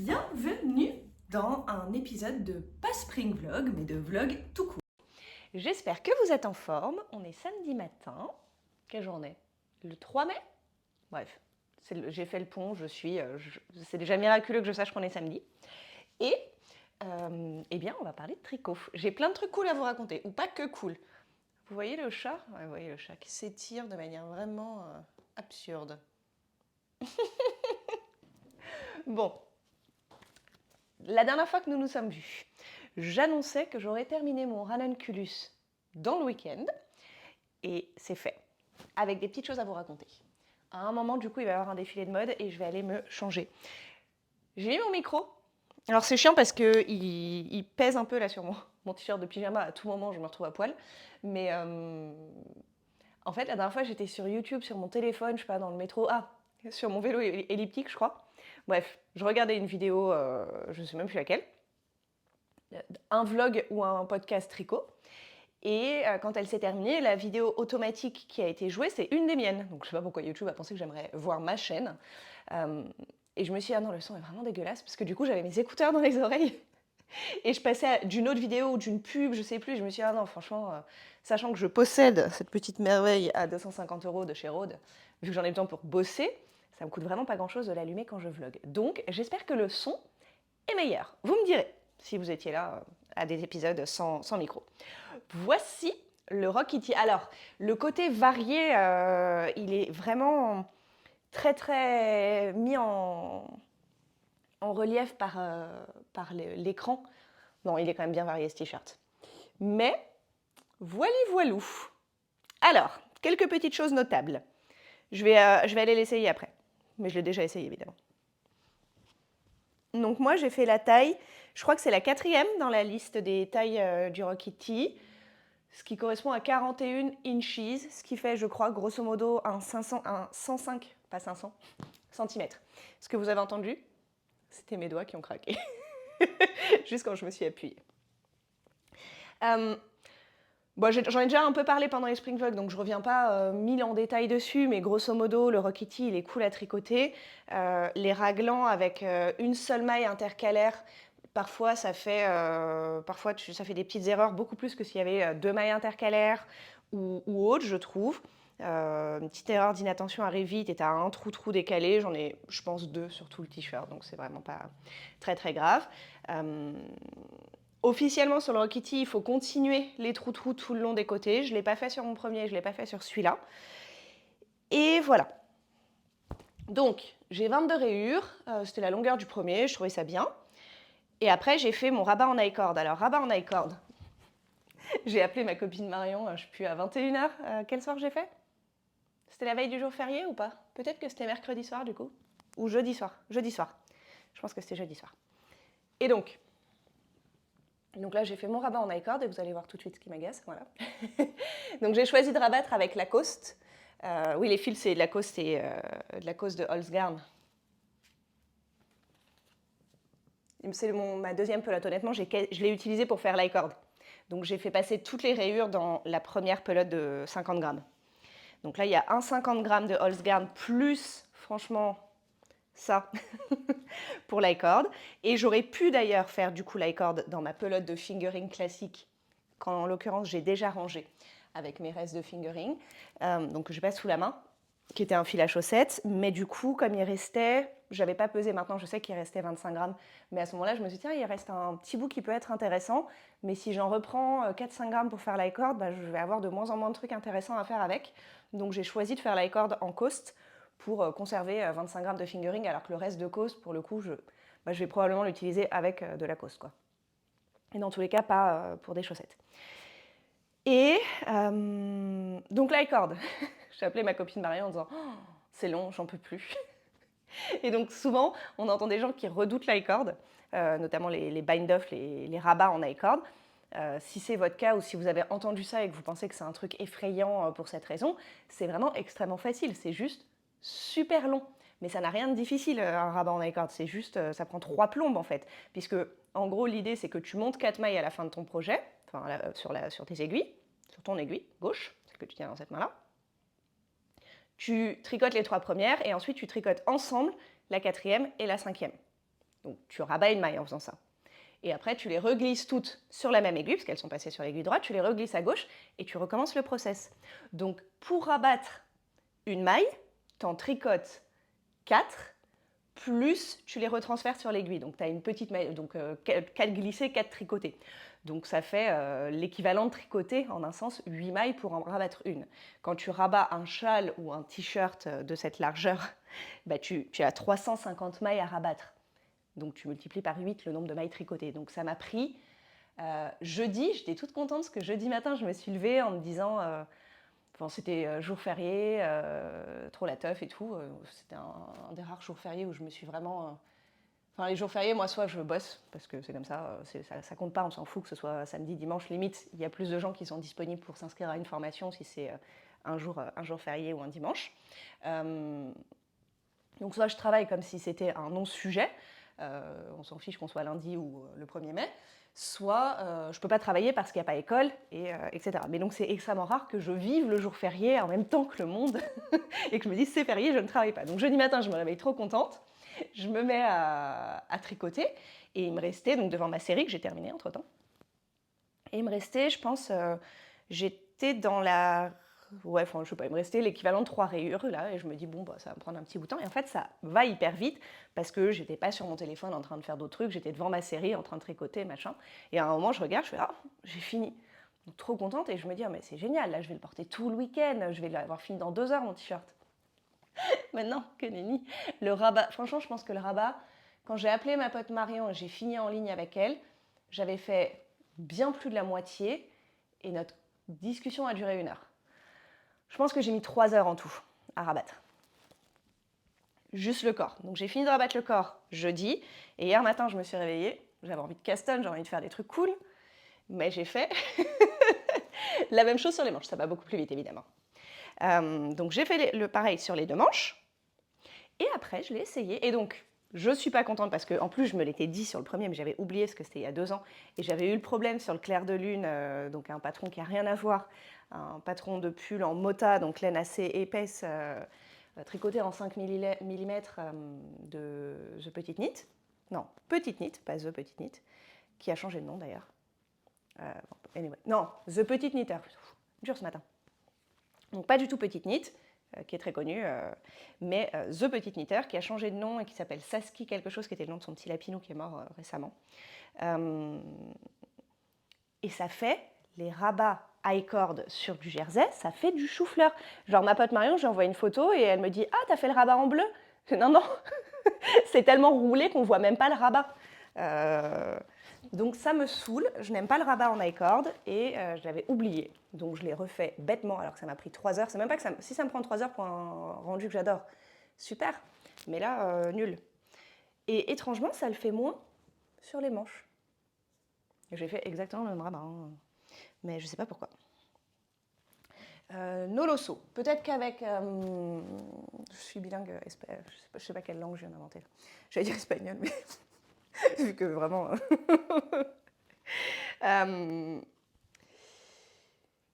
Bienvenue dans un épisode de pas Spring Vlog, mais de vlog tout court. J'espère que vous êtes en forme. On est samedi matin. Quelle journée? Le 3 mai? Bref, j'ai fait le pont, c'est déjà miraculeux que je sache qu'on est samedi. Et eh bien, on va parler de tricot. J'ai plein de trucs cool à vous raconter, ou pas que cool. Vous voyez le chat? Ouais, vous voyez le chat qui s'étire de manière vraiment absurde. Bon, la dernière fois que nous nous sommes vus, j'annonçais que j'aurais terminé mon ranunculus dans le week-end, et c'est fait, avec des petites choses à vous raconter. À un moment, du coup, il va y avoir un défilé de mode et je vais aller me changer. J'ai mis mon micro. Alors c'est chiant parce qu'il pèse un peu là sur mon t-shirt de pyjama. À tout moment, je me retrouve à poil. Mais en fait, la dernière fois, j'étais sur YouTube, sur mon téléphone, je sais pas, dans le métro. Ah, sur mon vélo elliptique, je crois. Bref, je regardais une vidéo, je sais même plus laquelle. Un vlog ou un podcast tricot. Et quand elle s'est terminée, la vidéo automatique qui a été jouée, c'est une des miennes. Donc je sais pas pourquoi YouTube a pensé que j'aimerais voir ma chaîne. Et je me suis dit, ah non, le son est vraiment dégueulasse, parce que du coup, j'avais mes écouteurs dans les oreilles. Et je passais d'une autre vidéo ou d'une pub, je sais plus. Et je me suis dit, ah non, franchement, sachant que je possède cette petite merveille à 250 € de chez Rode, vu que j'en ai besoin pour bosser, ça me coûte vraiment pas grand-chose de l'allumer quand je vlog. Donc j'espère que le son est meilleur. Vous me direz si vous étiez là à des épisodes sans micro. Voici le Rock Kitty. Alors, le côté varié, il est vraiment très très mis en relief par l'écran. Non, il est quand même bien varié ce t-shirt. Mais, voilou. Alors, quelques petites choses notables. Je vais aller l'essayer après. Mais je l'ai déjà essayé, évidemment. Donc moi, j'ai fait la taille, je crois que c'est la 4e dans la liste des tailles du Rock Kitty, ce qui correspond à 41 inches, ce qui fait, je crois, grosso modo un 105, pas 500, centimètres. Ce que vous avez entendu, c'était mes doigts qui ont craqué, juste quand je me suis appuyée. Bon, j'en ai déjà un peu parlé pendant les Spring Vlogs, donc je ne reviens pas mille en détail dessus, mais grosso modo, le Rock Kitty, il est cool à tricoter. Les raglans avec une seule maille intercalaire, parfois ça fait des petites erreurs, beaucoup plus que s'il y avait deux mailles intercalaires ou autre, je trouve. Une petite erreur d'inattention arrive vite et tu as un trou décalé. J'en ai, je pense, 2 sur tout le t-shirt, donc c'est vraiment pas très très grave. Officiellement, sur le Rock Kitty, il faut continuer les trous tout le long des côtés. Je ne l'ai pas fait sur mon premier, je ne l'ai pas fait sur celui-là. Et voilà. Donc, j'ai 22 rayures. C'était la longueur du premier, je trouvais ça bien. Et après, j'ai fait mon rabat en I-cord. Alors, rabat en I-cord, j'ai appelé ma copine Marion, je ne sais plus, à 21h. Quel soir j'ai fait? C'était la veille du jour férié ou pas? Peut-être que c'était mercredi soir, du coup. Ou jeudi soir. Jeudi soir. Je pense que c'était jeudi soir. Et donc là, j'ai fait mon rabat en I-cord et vous allez voir tout de suite ce qui m'agace. Voilà. Donc j'ai choisi de rabattre avec Lacoste. Oui, les fils, c'est de Lacoste et de Lacoste de Holzgarn. C'est ma deuxième pelote. Honnêtement, je l'ai utilisé pour faire l'i-cord. Donc j'ai fait passer toutes les rayures dans la première pelote de 50 grammes. Donc là, il y a un 50 grammes de Holzgarn plus, franchement, ça pour l'i-cord. Et j'aurais pu d'ailleurs faire du coup l'i-cord dans ma pelote de fingering classique, quand en l'occurrence j'ai déjà rangé avec mes restes de fingering, donc je passe sous la main, qui était un fil à chaussettes. Mais du coup, comme il restait, j'avais pas pesé, maintenant je sais qu'il restait 25 grammes, mais à ce moment-là, je me suis dit, tiens, il reste un petit bout qui peut être intéressant, mais si j'en reprends 4-5 grammes pour faire l'i-cord, je vais avoir de moins en moins de trucs intéressants à faire avec. Donc j'ai choisi de faire l'i-cord en coast pour conserver 25 grammes de fingering, alors que le reste de coast, pour le coup, je vais probablement l'utiliser avec de la coast, quoi. Et dans tous les cas, pas pour des chaussettes. Et donc l'i-cord, j'ai appelé ma copine Marie en disant oh, c'est long, j'en peux plus. Et donc souvent, on entend des gens qui redoutent l'i-cord, notamment les bind-off, les rabats en i-cord. Si c'est votre cas ou si vous avez entendu ça et que vous pensez que c'est un truc effrayant pour cette raison, c'est vraiment extrêmement facile, c'est juste super long. Mais ça n'a rien de difficile, un rabat en i-cord, c'est juste, ça prend 3 plombes en fait. Puisque, en gros, l'idée c'est que tu montes 4 mailles à la fin de ton projet, enfin sur tes aiguilles, sur ton aiguille gauche, celle que tu tiens dans cette main-là. Tu tricotes les 3 premières et ensuite tu tricotes ensemble la 4e et la 5e. Donc tu rabats une maille en faisant ça. Et après, tu les reglisses toutes sur la même aiguille, parce qu'elles sont passées sur l'aiguille droite, tu les reglisses à gauche et tu recommences le process. Donc pour rabattre une maille, tu en tricotes 4, plus tu les retransfères sur l'aiguille. Donc tu as une petite maille, donc 4 glissées, 4 tricotées. Donc ça fait l'équivalent de tricoter en un sens 8 mailles pour en rabattre une. Quand tu rabats un châle ou un t-shirt de cette largeur, bah tu as 350 mailles à rabattre. Donc tu multiplies par 8 le nombre de mailles tricotées. Donc ça m'a pris jeudi, j'étais toute contente parce que jeudi matin, je me suis levée en me disant, bon, c'était jour férié, trop la teuf et tout. C'était un des rares jours fériés où je me suis vraiment... Enfin, les jours fériés, moi, soit je bosse, parce que c'est comme ça, ça compte pas, on s'en fout que ce soit samedi, dimanche, limite. Il y a plus de gens qui sont disponibles pour s'inscrire à une formation si c'est un jour férié ou un dimanche. Donc soit je travaille comme si c'était un non-sujet, on s'en fiche qu'on soit lundi ou le 1er mai, soit je ne peux pas travailler parce qu'il n'y a pas école, etc. Mais donc c'est extrêmement rare que je vive le jour férié en même temps que le monde et que je me dise c'est férié, je ne travaille pas. Donc jeudi matin, je me réveille trop contente, je me mets à tricoter et il me restait, donc devant ma série que j'ai terminée entre-temps, et il me restait, je pense, j'étais dans la... Ouais, enfin, je sais pas, il me restait l'équivalent de 3 rayures là, et je me dis, bon, bah, ça va me prendre un petit bout de temps. Et en fait, ça va hyper vite parce que j'étais pas sur mon téléphone en train de faire d'autres trucs, j'étais devant ma série en train de tricoter, machin. Et à un moment, je regarde, je fais, ah, j'ai fini. Donc, trop contente, et je me dis, oh, mais c'est génial, là, je vais le porter tout le week-end, je vais l'avoir fini dans 2 heures, mon t-shirt. Maintenant, que nenni. Le rabat, franchement, je pense que le rabat, quand j'ai appelé ma pote Marion et j'ai fini en ligne avec elle, j'avais fait bien plus de la moitié, et notre discussion a duré 1 heure. Je pense que j'ai mis 3 heures en tout à rabattre. Juste le corps. Donc j'ai fini de rabattre le corps jeudi, et hier matin je me suis réveillée, j'avais envie de castagne, j'avais envie de faire des trucs cool, mais j'ai fait la même chose sur les manches, ça va beaucoup plus vite évidemment. Donc j'ai fait le pareil sur les 2 manches, et après je l'ai essayé, et donc je ne suis pas contente parce qu'en plus je me l'étais dit sur le premier, mais j'avais oublié parce que c'était il y a 2 ans, et j'avais eu le problème sur le clair de lune, donc un patron qui n'a rien à voir, un patron de pull en mota, donc laine assez épaisse, tricoté en 5 mm de The Petite Knit. Non, Petite Knit, pas The Petite Knit, qui a changé de nom d'ailleurs. Anyway. Non, The Petite Knitter. Dur ce matin. Donc pas du tout Petite Knit, qui est très connue, mais The Petite Knitter, qui a changé de nom et qui s'appelle Saski quelque chose, qui était le nom de son petit lapinou qui est mort récemment. Et ça fait les rabats high cord sur du jersey, ça fait du chou-fleur. Genre ma pote Marion, j'ai envoyé une photo et elle me dit « Ah, t'as fait le rabat en bleu ?» Non, non, c'est tellement roulé qu'on voit même pas le rabat. Donc ça me saoule, je n'aime pas le rabat en high cord et je l'avais oublié. Donc je l'ai refait bêtement alors que ça m'a pris 3 heures. C'est même pas que si ça me prend 3 heures pour un rendu que j'adore, super. Mais là, nul. Et étrangement, ça le fait moins sur les manches. J'ai fait exactement le même rabat, hein. Mais je ne sais pas pourquoi. Noloso. Peut-être qu'avec... je suis bilingue, je ne sais pas quelle langue je viens d'inventer. J'allais dire espagnol, mais vu que vraiment...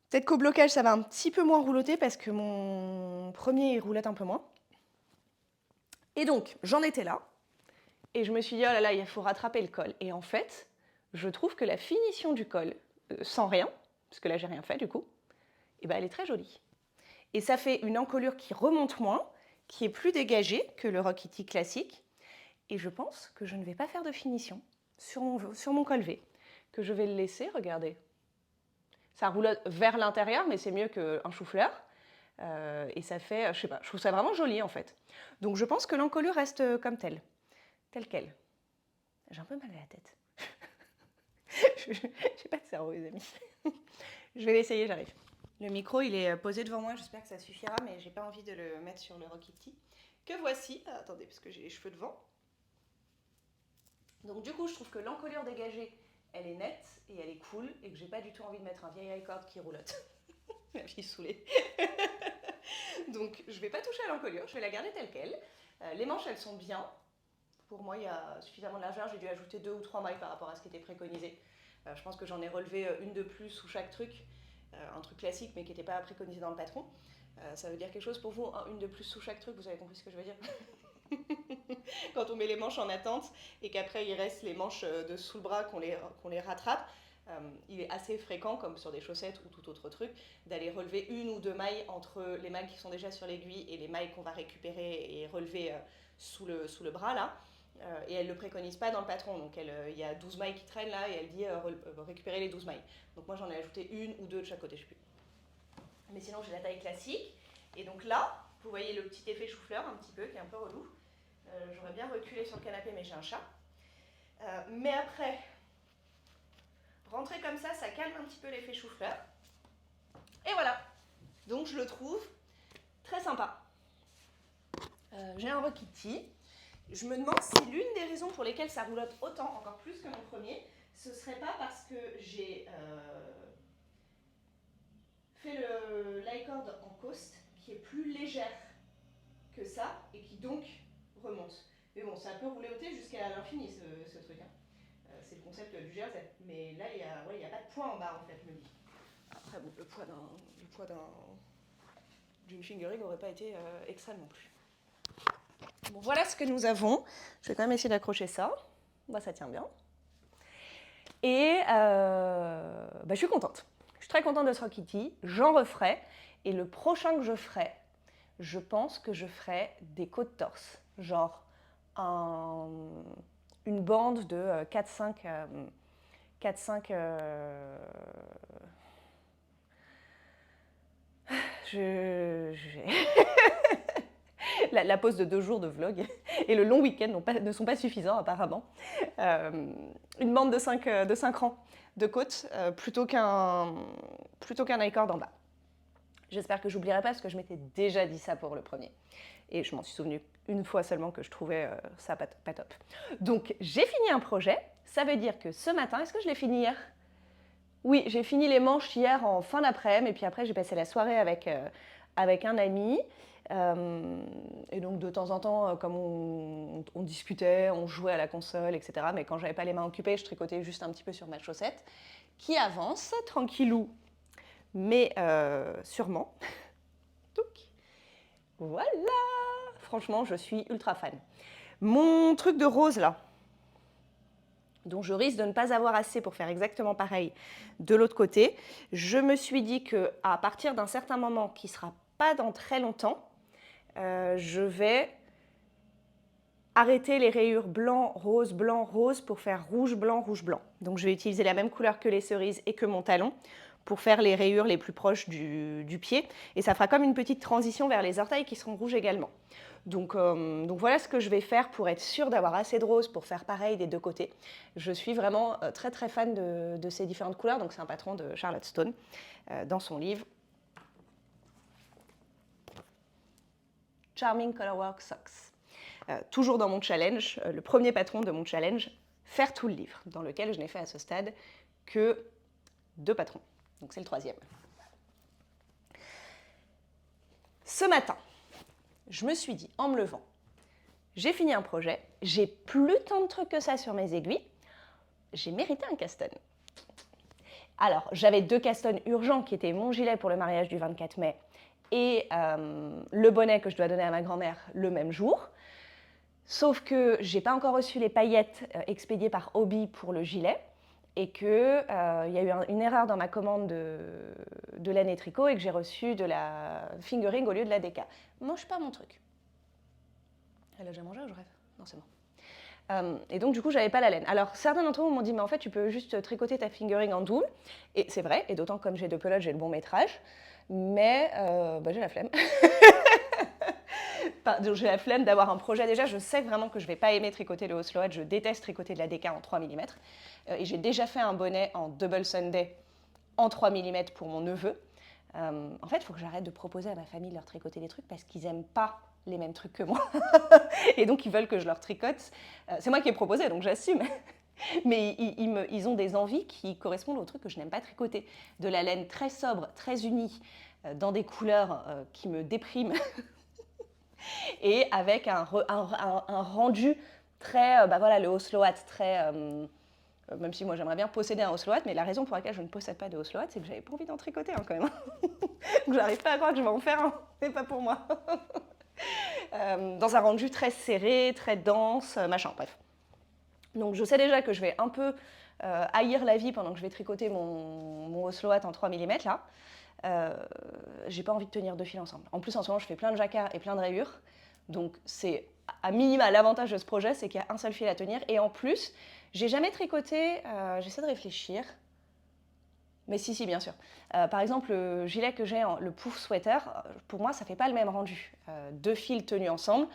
Peut-être qu'au blocage, ça va un petit peu moins rouloter parce que mon premier, il roulette un peu moins. Et donc, j'en étais là. Et je me suis dit, oh là là, il faut rattraper le col. Et en fait, je trouve que la finition du col, sans rien, parce que là, j'ai rien fait du coup, et ben, elle est très jolie. Et ça fait une encolure qui remonte moins, qui est plus dégagée que le Rock Kitty classique. Et je pense que je ne vais pas faire de finition sur mon col V, que je vais le laisser, regardez. Ça roulotte vers l'intérieur, mais c'est mieux qu'un chou-fleur. Et ça fait, je sais pas, je trouve ça vraiment joli en fait. Donc je pense que l'encolure reste comme telle quelle. J'ai un peu mal à la tête. Je n'ai pas de cerveau, les amis. Je vais l'essayer, j'arrive. Le micro, il est posé devant moi, j'espère que ça suffira, mais j'ai pas envie de le mettre sur le Rock Kitty. Que voici. Ah, attendez, parce que j'ai les cheveux devant. Donc du coup, je trouve que l'encolure dégagée, elle est nette et elle est cool, et que j'ai pas du tout envie de mettre un vieil high cord qui roulotte. La fille saoulée. Donc je vais pas toucher à l'encolure, je vais la garder telle quelle. Les manches, elles sont bien. Pour moi, il y a suffisamment de largeur, j'ai dû ajouter 2 ou 3 mailles par rapport à ce qui était préconisé. Je pense que j'en ai relevé une de plus sous chaque truc, un truc classique mais qui n'était pas préconisé dans le patron. Ça veut dire quelque chose pour vous, une de plus sous chaque truc, vous avez compris ce que je veux dire? quand on met les manches en attente et qu'après il reste les manches de sous le bras qu'on les rattrape, il est assez fréquent, comme sur des chaussettes ou tout autre truc, d'aller relever une ou deux mailles entre les mailles qui sont déjà sur l'aiguille et les mailles qu'on va récupérer et relever sous le bras là. Et elle ne le préconise pas dans le patron, donc il y a 12 mailles qui traînent là et elle dit récupérer les 12 mailles. Donc moi j'en ai ajouté une ou deux de chaque côté, je sais plus. Mais sinon j'ai la taille classique. Et donc là, vous voyez le petit effet chou-fleur un petit peu qui est un peu relou. J'aurais bien reculé sur le canapé mais j'ai un chat. Mais après, rentrer comme ça calme un petit peu l'effet chou-fleur. Et voilà. Donc je le trouve très sympa. J'ai un Rokiti. Je me demande si l'une des raisons pour lesquelles ça roulotte autant, encore plus que mon premier, ce serait pas parce que j'ai fait le l'i-cord en coast, qui est plus légère que ça, et qui donc remonte. Mais bon, ça peut rouler au thé jusqu'à l'infini, ce truc. Hein. C'est le concept du jersey. Mais là, il n'y a pas de poids en bas, en fait, je me dis. Après, bon, le poids d'une fingering n'aurait pas été extrême non plus. Bon, voilà ce que nous avons. Je vais quand même essayer d'accrocher ça. Bah, ça tient bien. Et je suis contente. Je suis très contente de ce Rokiti. J'en referai. Et le prochain que je ferai, je pense que je ferai des côtes torse. Genre une bande de 4-5... la pause de 2 jours de vlog et le long week-end ne sont pas suffisants apparemment. Une bande de 5 rangs de côtes plutôt qu'un i-cord en bas. J'espère que j'oublierai pas parce que je m'étais déjà dit ça pour le premier. Et je m'en suis souvenue une fois seulement que je trouvais ça pas top. Donc j'ai fini un projet, ça veut dire que ce matin, est-ce que je l'ai fini hier ? Oui, j'ai fini les manches hier en fin d'après-midi et puis après j'ai passé la soirée avec un ami. Et donc de temps en temps, comme on discutait, on jouait à la console, etc. Mais quand j'avais pas les mains occupées, je tricotais juste un petit peu sur ma chaussette, qui avance tranquillou, mais sûrement. Donc voilà, franchement, je suis ultra fan. Mon truc de rose là, dont je risque de ne pas avoir assez pour faire exactement pareil de l'autre côté, je me suis dit qu'à partir d'un certain moment, qui ne sera pas dans très longtemps, je vais arrêter les rayures blanc, rose pour faire rouge, blanc. Donc je vais utiliser la même couleur que les cerises et que mon talon pour faire les rayures les plus proches du pied. Et ça fera comme une petite transition vers les orteils qui seront rouges également. Donc voilà ce que je vais faire pour être sûre d'avoir assez de rose pour faire pareil des deux côtés. Je suis vraiment très très fan de ces différentes couleurs. Donc c'est un patron de Charlotte Stone dans son livre Charming Colorwork Socks. Toujours dans mon challenge, le premier patron de mon challenge, faire tout le livre, dans lequel je n'ai fait à ce stade que 2 patrons. Donc c'est le 3e. Ce matin, je me suis dit, en me levant, j'ai fini un projet, j'ai plus tant de trucs que ça sur mes aiguilles, j'ai mérité un caston. Alors, j'avais 2 castons urgents qui étaient mon gilet pour le mariage du 24 mai et le bonnet que je dois donner à ma grand-mère le même jour. Sauf que j'ai pas encore reçu les paillettes expédiées par Hobby pour le gilet et qu'il y a eu une erreur dans ma commande de laine et tricot et que j'ai reçu de la fingering au lieu de la DK. Mange pas mon truc. Elle a déjà mangé ou je rêve ? Non, c'est bon. Et donc du coup, j'avais pas la laine. Alors certains d'entre vous m'ont dit, mais en fait, tu peux juste tricoter ta fingering en double. Et c'est vrai, et d'autant comme j'ai 2 pelotes, j'ai le bon métrage. Mais j'ai la flemme. J'ai la flemme d'avoir un projet. Déjà, je sais vraiment que je ne vais pas aimer tricoter le Osloat. Je déteste tricoter de la DK en 3 mm. Et j'ai déjà fait un bonnet en double Sunday en 3 mm pour mon neveu. En fait, il faut que j'arrête de proposer à ma famille de leur tricoter des trucs parce qu'ils n'aiment pas les mêmes trucs que moi. Et donc, ils veulent que je leur tricote. C'est moi qui ai proposé, donc j'assume. Mais ils ont des envies qui correspondent aux trucs que je n'aime pas tricoter. De la laine très sobre, très unie, dans des couleurs qui me dépriment. Et avec un rendu très, le Osloat, très... même si moi j'aimerais bien posséder un Osloat, mais la raison pour laquelle je ne possède pas de Osloat, c'est que j'avais pas envie d'en tricoter quand même. Donc j'arrive pas à croire que je vais en faire un, c'est pas pour moi. dans un rendu très serré, très dense, machin, bref. Donc je sais déjà que je vais un peu haïr la vie pendant que je vais tricoter mon Oslo Hat en 3 mm là. J'ai pas envie de tenir deux fils ensemble. En plus en ce moment je fais plein de jacquards et plein de rayures, donc c'est à minima l'avantage de ce projet, c'est qu'il y a un seul fil à tenir, et en plus j'ai jamais tricoté, j'essaie de réfléchir, mais si bien sûr. Par exemple le gilet que j'ai, le pouf sweater, pour moi ça fait pas le même rendu. Deux fils tenus ensemble,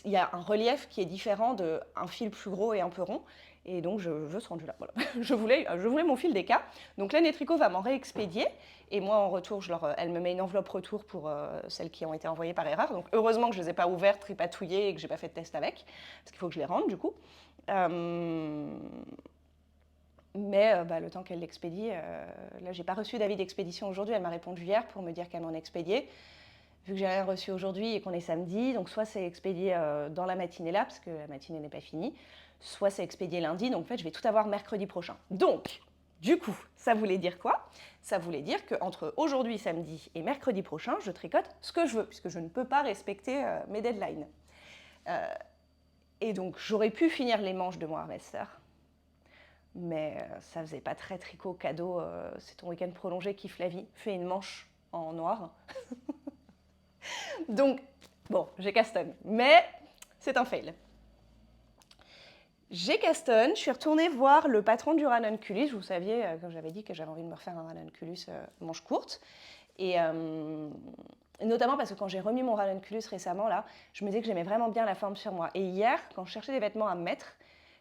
il y a un relief qui est différent d'un fil plus gros et un peu rond. Et donc, je veux ce rendu-là. Voilà. je voulais mon fil DK. Donc, Laine et Tricot va m'en réexpédier. Et moi, en retour, elle me met une enveloppe retour pour celles qui ont été envoyées par erreur. Donc, heureusement que je ne les ai pas ouvertes, tripatouillées et que je n'ai pas fait de test avec. Parce qu'il faut que je les rende, du coup. Mais le temps qu'elle l'expédie, là, j'ai pas reçu d'avis d'expédition aujourd'hui. Elle m'a répondu hier pour me dire qu'elle m'en expédiait. Vu que j'ai rien reçu aujourd'hui et qu'on est samedi, donc soit c'est expédié dans la matinée là, parce que la matinée n'est pas finie, soit c'est expédié lundi, donc en fait je vais tout avoir mercredi prochain. Donc, du coup, ça voulait dire quoi? Ça voulait dire qu'entre aujourd'hui, samedi et mercredi prochain, je tricote ce que je veux, puisque je ne peux pas respecter mes deadlines. Et donc j'aurais pu finir les manches de mon harvester, mais ça faisait pas très tricot cadeau, c'est ton week-end prolongé, kiffe la vie, fais une manche en noir. Donc, bon, j'ai Caston, mais c'est un fail. J'ai Caston, je suis retournée voir le patron du Ranunculus. Vous saviez, comme j'avais dit, que j'avais envie de me refaire un Ranunculus manche courte. Et notamment parce que quand j'ai remis mon Ranunculus récemment, là, je me disais que j'aimais vraiment bien la forme sur moi. Et hier, quand je cherchais des vêtements à me mettre,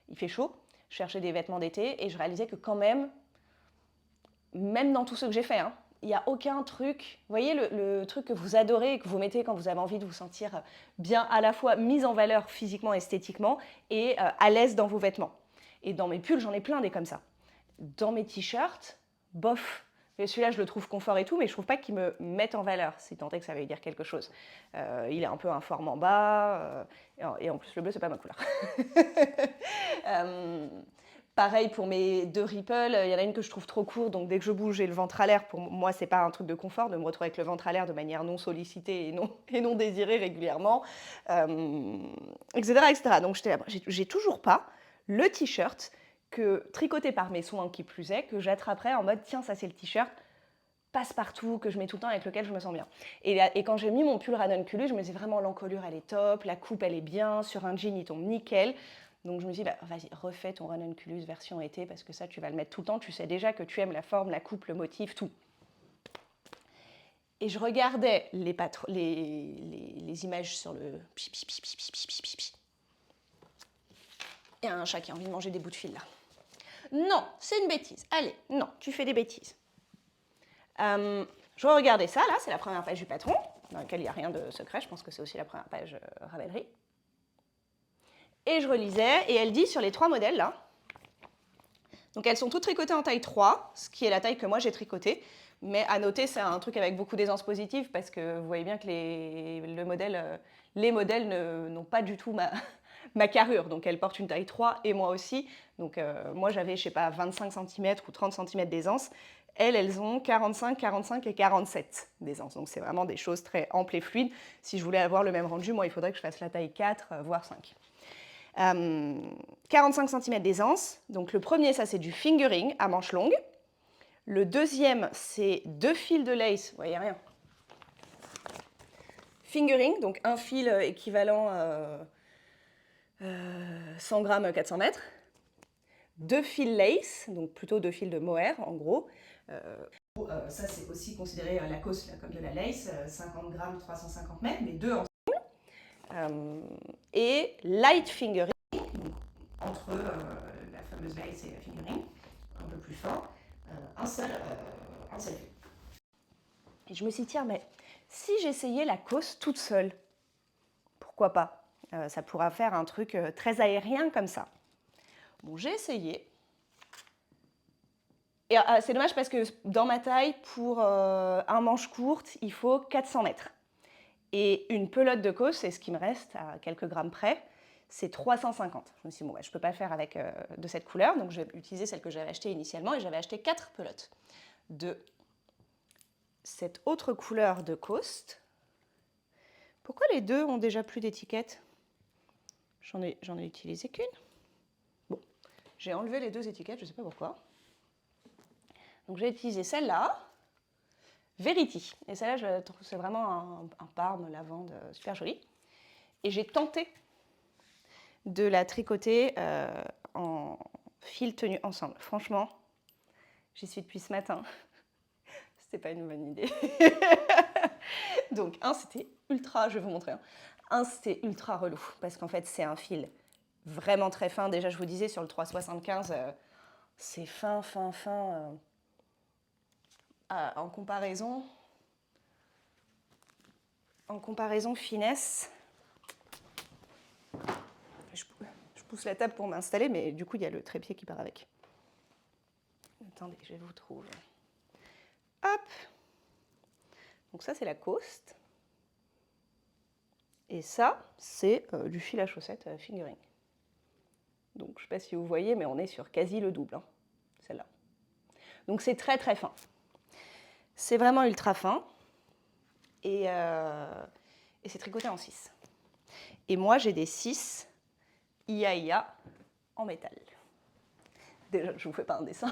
il fait chaud, je cherchais des vêtements d'été et je réalisais que quand même dans tout ce que j'ai fait, hein, il n'y a aucun truc, vous voyez le truc que vous adorez et que vous mettez quand vous avez envie de vous sentir bien à la fois mise en valeur physiquement, esthétiquement et à l'aise dans vos vêtements. Et dans mes pulls, j'en ai plein des comme ça. Dans mes t-shirts, bof. Celui-là, je le trouve confort et tout, mais je trouve pas qu'il me mette en valeur, si tant est que ça veut dire quelque chose. Il est un peu informe en bas, et en plus le bleu, c'est pas ma couleur. Pareil pour mes deux ripples, il y en a une que je trouve trop courte, donc dès que je bouge, j'ai le ventre à l'air. Pour moi, c'est pas un truc de confort de me retrouver avec le ventre à l'air de manière non sollicitée et non désirée régulièrement, etc., etc. Donc j'ai toujours pas le t-shirt que, tricoté par mes soins qui plus est, que j'attraperais en mode tiens, ça c'est le t-shirt passe-partout que je mets tout le temps avec lequel je me sens bien. Et quand j'ai mis mon pull Ranunculus, je me disais vraiment l'encolure elle est top, la coupe elle est bien, sur un jean il tombe nickel. Donc je me suis dit, vas-y, refais ton Ranunculus version été, parce que ça, tu vas le mettre tout le temps. Tu sais déjà que tu aimes la forme, la coupe, le motif, tout. Et je regardais les images sur le... Il y a un chat qui a envie de manger des bouts de fil, là. Non, c'est une bêtise. Allez, non, tu fais des bêtises. Je regardais ça, là, c'est la première page du patron, dans laquelle il n'y a rien de secret. Je pense que c'est aussi la première page Ravelry. Et je relisais, et elle dit sur les 3 modèles là, donc elles sont toutes tricotées en taille 3, ce qui est la taille que moi j'ai tricotée, mais à noter c'est un truc avec beaucoup d'aisance positive parce que vous voyez bien que les modèles n'ont pas du tout ma carrure, donc elles portent une taille 3 et moi aussi, donc moi j'avais je sais pas 25 cm ou 30 cm d'aisance, elles ont 45, 45 et 47 d'aisance, donc c'est vraiment des choses très amples et fluides. Si je voulais avoir le même rendu, moi il faudrait que je fasse la taille 4, voire 5. 45 cm d'aisance. Donc le premier, ça c'est du fingering à manches longues. Le deuxième, c'est 2 fils de lace. Vous voyez rien. Fingering, donc un fil équivalent 100 grammes, 400 mètres. 2 fils lace, donc plutôt 2 fils de mohair en gros. Ça c'est aussi considéré la Lacoste comme de la lace, 50 grammes, 350 mètres, mais 2 ensemble. Et light fingering, entre la fameuse lace et la fingering, un peu plus fort, un seul fil. Et je me suis dit, tiens, mais si j'essayais la Lacoste toute seule, pourquoi pas? Ça pourra faire un truc très aérien comme ça. Bon, j'ai essayé. Et c'est dommage parce que dans ma taille, pour un manche courte, il faut 400 mètres. Et une pelote de cause, c'est ce qui me reste à quelques grammes près, c'est 350. Je me suis dit, bon, je ne peux pas faire avec de cette couleur, donc je vais utiliser celle que j'avais achetée initialement, et j'avais acheté 4 pelotes de cette autre couleur de Coast Pourquoi les deux ont déjà plus d'étiquettes? J'en ai utilisé qu'une. Bon, j'ai enlevé les 2 étiquettes, je ne sais pas pourquoi. Donc j'ai utilisé celle-là, Verity. Et celle-là, je trouve que c'est vraiment un parme lavande super joli. Et j'ai tenté de la tricoter en fil tenu ensemble. Franchement, j'y suis depuis ce matin. C'était pas une bonne idée. Donc, c'était ultra, je vais vous montrer. C'était ultra relou parce qu'en fait, c'est un fil vraiment très fin. Déjà, je vous disais, sur le 3,75, c'est fin. En comparaison, finesse. Je pousse la table pour m'installer, mais du coup, il y a le trépied qui part avec. Attendez, je vais vous trouver. Hop! Donc ça, c'est la coste. Et ça, c'est du fil à chaussettes fingering. Donc, je ne sais pas si vous voyez, mais on est sur quasi le double, hein, celle-là. Donc, c'est très, très fin. C'est vraiment ultra fin. Et c'est tricoté en 6. Et moi, j'ai des 6 IA en métal. Déjà, je ne vous fais pas un dessin.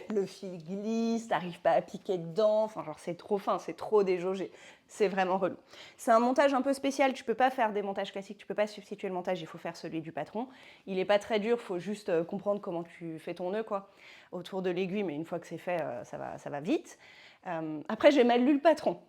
Le fil glisse, t'arrives pas à piquer dedans, enfin genre c'est trop fin, c'est trop déjaugé, c'est vraiment relou. C'est un montage un peu spécial, tu peux pas faire des montages classiques, tu peux pas substituer le montage, il faut faire celui du patron. Il est pas très dur, faut juste comprendre comment tu fais ton nœud quoi, autour de l'aiguille, mais une fois que c'est fait, ça va vite. Après j'ai mal lu le patron.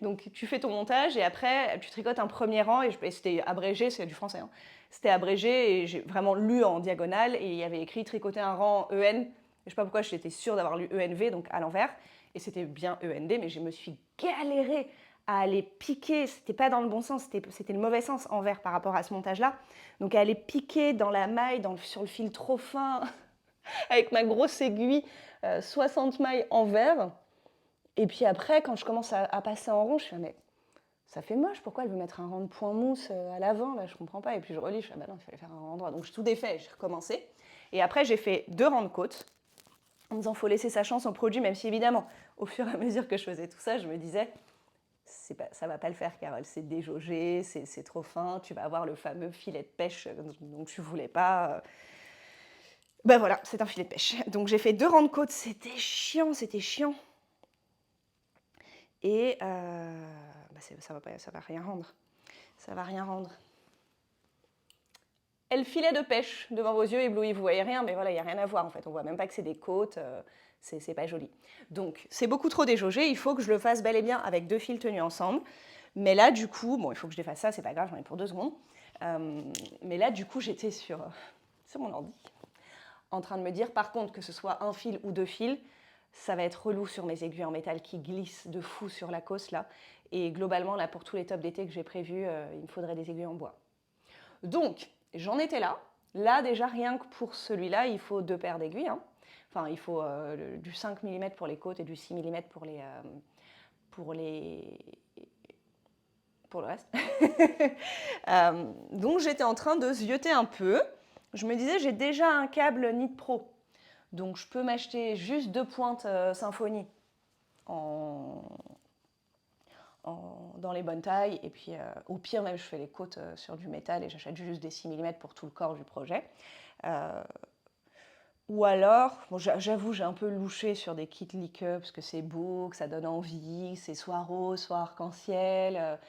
Donc tu fais ton montage et après tu tricotes un premier rang, et c'était abrégé, c'est du français, hein. C'était abrégé et j'ai vraiment lu en diagonale et il y avait écrit tricoter un rang EN. Je ne sais pas pourquoi j'étais sûre d'avoir lu ENV, donc à l'envers, et c'était bien END, mais je me suis galérée à aller piquer, c'était pas dans le bon sens, c'était le mauvais sens envers par rapport à ce montage-là, donc à aller piquer dans la maille, sur le fil trop fin, avec ma grosse aiguille, 60 mailles envers, et puis après, quand je commence à passer en rond, je suis mais ça fait moche, pourquoi elle veut mettre un rang de point mousse à l'avant, là, je comprends pas, et puis je relis, je suis bah non, il fallait faire un rang droit, donc j'ai tout défait, j'ai recommencé, et après j'ai fait 2 rangs de côte, en me disant faut laisser sa chance au produit, même si évidemment, au fur et à mesure que je faisais tout ça, je me disais, ça va pas le faire, Carole, c'est déjaugé, c'est trop fin, tu vas avoir le fameux filet de pêche dont tu voulais pas. Ben voilà, c'est un filet de pêche. Donc j'ai fait 2 rangs de côte, c'était chiant. Et ça va rien rendre. Ça va rien rendre. Et le filet de pêche devant vos yeux éblouis, vous voyez rien, mais voilà, il n'y a rien à voir en fait. On voit même pas que c'est des côtes, c'est pas joli. Donc c'est beaucoup trop déjaugé, il faut que je le fasse bel et bien avec 2 fils tenus ensemble. Mais là, du coup, bon, il faut que je défasse ça, c'est pas grave, j'en ai pour 2 secondes. Mais là, du coup, j'étais sur mon ordi, en train de me dire, par contre, que ce soit un fil ou 2 fils, ça va être relou sur mes aiguilles en métal qui glissent de fou sur la cosse là. Et globalement, là, pour tous les tops d'été que j'ai prévus, il me faudrait des aiguilles en bois. Donc, j'en étais là. Là, déjà, rien que pour celui-là, il faut 2 paires d'aiguilles, hein. Enfin, il faut du 5 mm pour les côtes et du 6 mm pour le reste. Donc, j'étais en train de zioter un peu. Je me disais, j'ai déjà un câble Knit Pro. Donc, je peux m'acheter juste 2 pointes Symfony dans les bonnes tailles, et puis au pire même je fais les côtes sur du métal et j'achète juste des 6 mm pour tout le corps du projet. Ou alors, bon, j'avoue j'ai un peu louché sur des kits Leek Up parce que c'est beau, que ça donne envie, c'est soit rose, soit arc-en-ciel,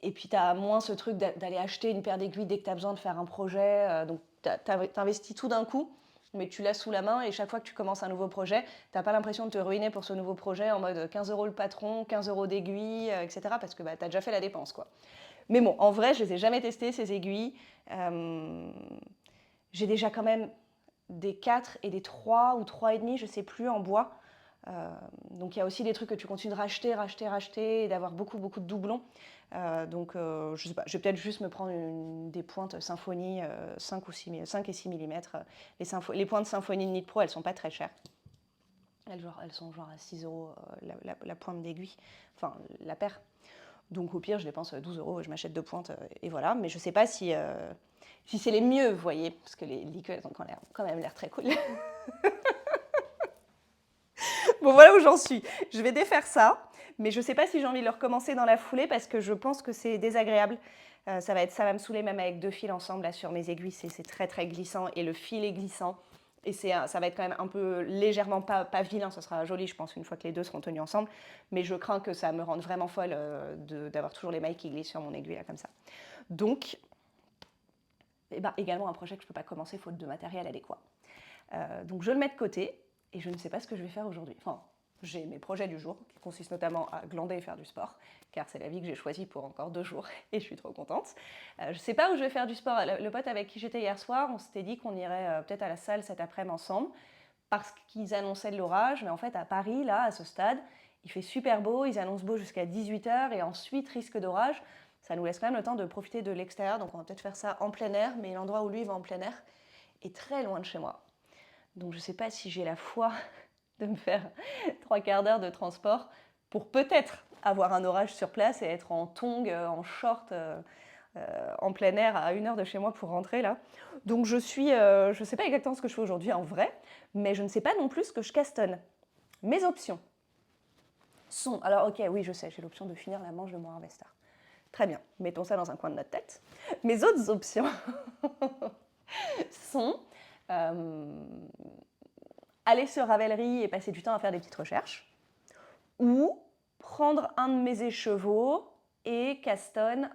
et puis tu as moins ce truc d'aller acheter une paire d'aiguilles dès que tu as besoin de faire un projet, donc tu investis tout d'un coup, mais tu l'as sous la main et chaque fois que tu commences un nouveau projet, tu n'as pas l'impression de te ruiner pour ce nouveau projet en mode 15 € le patron, 15 € d'aiguilles, etc. parce que tu as déjà fait la dépense, quoi. Mais bon, en vrai, je ne les ai jamais testées, ces aiguilles. J'ai déjà quand même des 4 et des 3 ou 3,5, je ne sais plus, en bois. Donc il y a aussi des trucs que tu continues de racheter et d'avoir beaucoup de doublons. Je sais pas, je vais peut-être juste me prendre des pointes Symfony 5 et 6 mm. Les pointes Symfony de Knit Pro, elles sont pas très chères. Elles sont genre à 6 € la pointe d'aiguille, enfin la paire. Donc au pire, je dépense 12 € et je m'achète 2 pointes et voilà. Mais je sais pas si c'est les mieux, vous voyez, parce que les liqueurs ont quand même l'air très cool. Bon, voilà où j'en suis. Je vais défaire ça. Mais je ne sais pas si j'ai envie de le recommencer dans la foulée parce que je pense que c'est désagréable. Ça va me saouler même avec 2 fils ensemble là, sur mes aiguilles. C'est très très glissant et le fil est glissant. Et ça va être quand même un peu légèrement pas vilain. Ça sera joli, je pense, une fois que les deux seront tenus ensemble. Mais je crains que ça me rende vraiment folle d'avoir toujours les mailles qui glissent sur mon aiguille là, comme ça. Donc, également un projet que je ne peux pas commencer faute de matériel adéquat. Donc je le mets de côté et je ne sais pas ce que je vais faire aujourd'hui. Enfin, j'ai mes projets du jour qui consistent notamment à glander et faire du sport, car c'est la vie que j'ai choisie pour encore 2 jours et je suis trop contente. Je ne sais pas où je vais faire du sport. Le pote avec qui j'étais hier soir, on s'était dit qu'on irait peut-être à la salle cet après-midi ensemble parce qu'ils annonçaient de l'orage, mais en fait à Paris, là, à ce stade, il fait super beau, ils annoncent beau jusqu'à 18h et ensuite risque d'orage. Ça nous laisse quand même le temps de profiter de l'extérieur, donc on va peut-être faire ça en plein air, mais l'endroit où lui va en plein air est très loin de chez moi. Donc je ne sais pas si j'ai la foi de me faire 3/4 d'heure de transport pour peut-être avoir un orage sur place et être en tongs, en short, en plein air à 1 heure de chez moi pour rentrer là. Donc je ne sais pas exactement ce que je fais aujourd'hui en vrai, mais je ne sais pas non plus ce que je castonne. Mes options sont... Alors ok, oui je sais, j'ai l'option de finir la manche de mon Harvester. Très bien, mettons ça dans un coin de notre tête. Mes autres options sont... aller sur Ravelry et passer du temps à faire des petites recherches, ou prendre un de mes écheveaux et castonne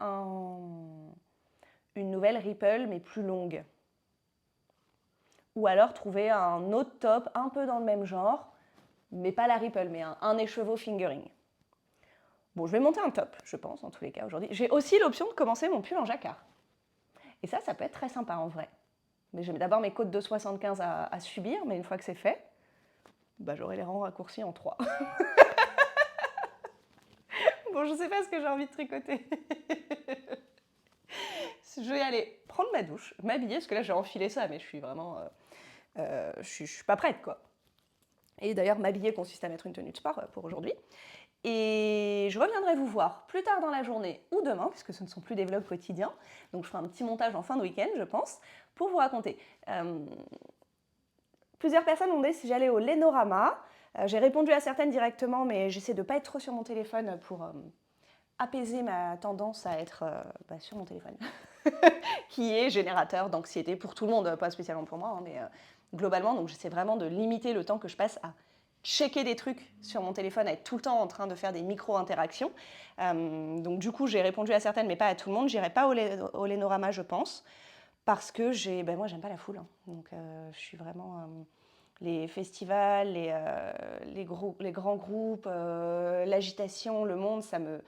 une nouvelle Ripple mais plus longue. Ou alors trouver un autre top un peu dans le même genre, mais pas la Ripple, mais un écheveau fingering. Bon, je vais monter un top, je pense, en tous les cas aujourd'hui. J'ai aussi l'option de commencer mon pull en jacquard. Et ça peut être très sympa en vrai. Mais j'ai d'abord mes côtes de 75 à subir, mais une fois que c'est fait, j'aurai les rangs raccourcis en 3. Bon, je sais pas ce que j'ai envie de tricoter. Je vais aller prendre ma douche, m'habiller, parce que là j'ai enfilé ça, mais je suis vraiment... je suis pas prête, quoi. Et d'ailleurs, m'habiller consiste à mettre une tenue de sport pour aujourd'hui. Et je reviendrai vous voir plus tard dans la journée ou demain, puisque ce ne sont plus des vlogs quotidiens. Donc je ferai un petit montage en fin de week-end, je pense, pour vous raconter. Plusieurs personnes m'ont demandé si j'allais au Lénorama. J'ai répondu à certaines directement, mais j'essaie de ne pas être trop sur mon téléphone pour apaiser ma tendance à être sur mon téléphone, qui est générateur d'anxiété pour tout le monde, pas spécialement pour moi, hein, mais globalement. Donc j'essaie vraiment de limiter le temps que je passe à checker des trucs sur mon téléphone, à être tout le temps en train de faire des micro-interactions. Donc du coup, j'ai répondu à certaines, mais pas à tout le monde. J'irai pas au Lénorama, je pense, parce que moi, j'aime pas la foule. Hein. Donc je suis vraiment... les festivals, les grands groupes, l'agitation, le monde, ça me...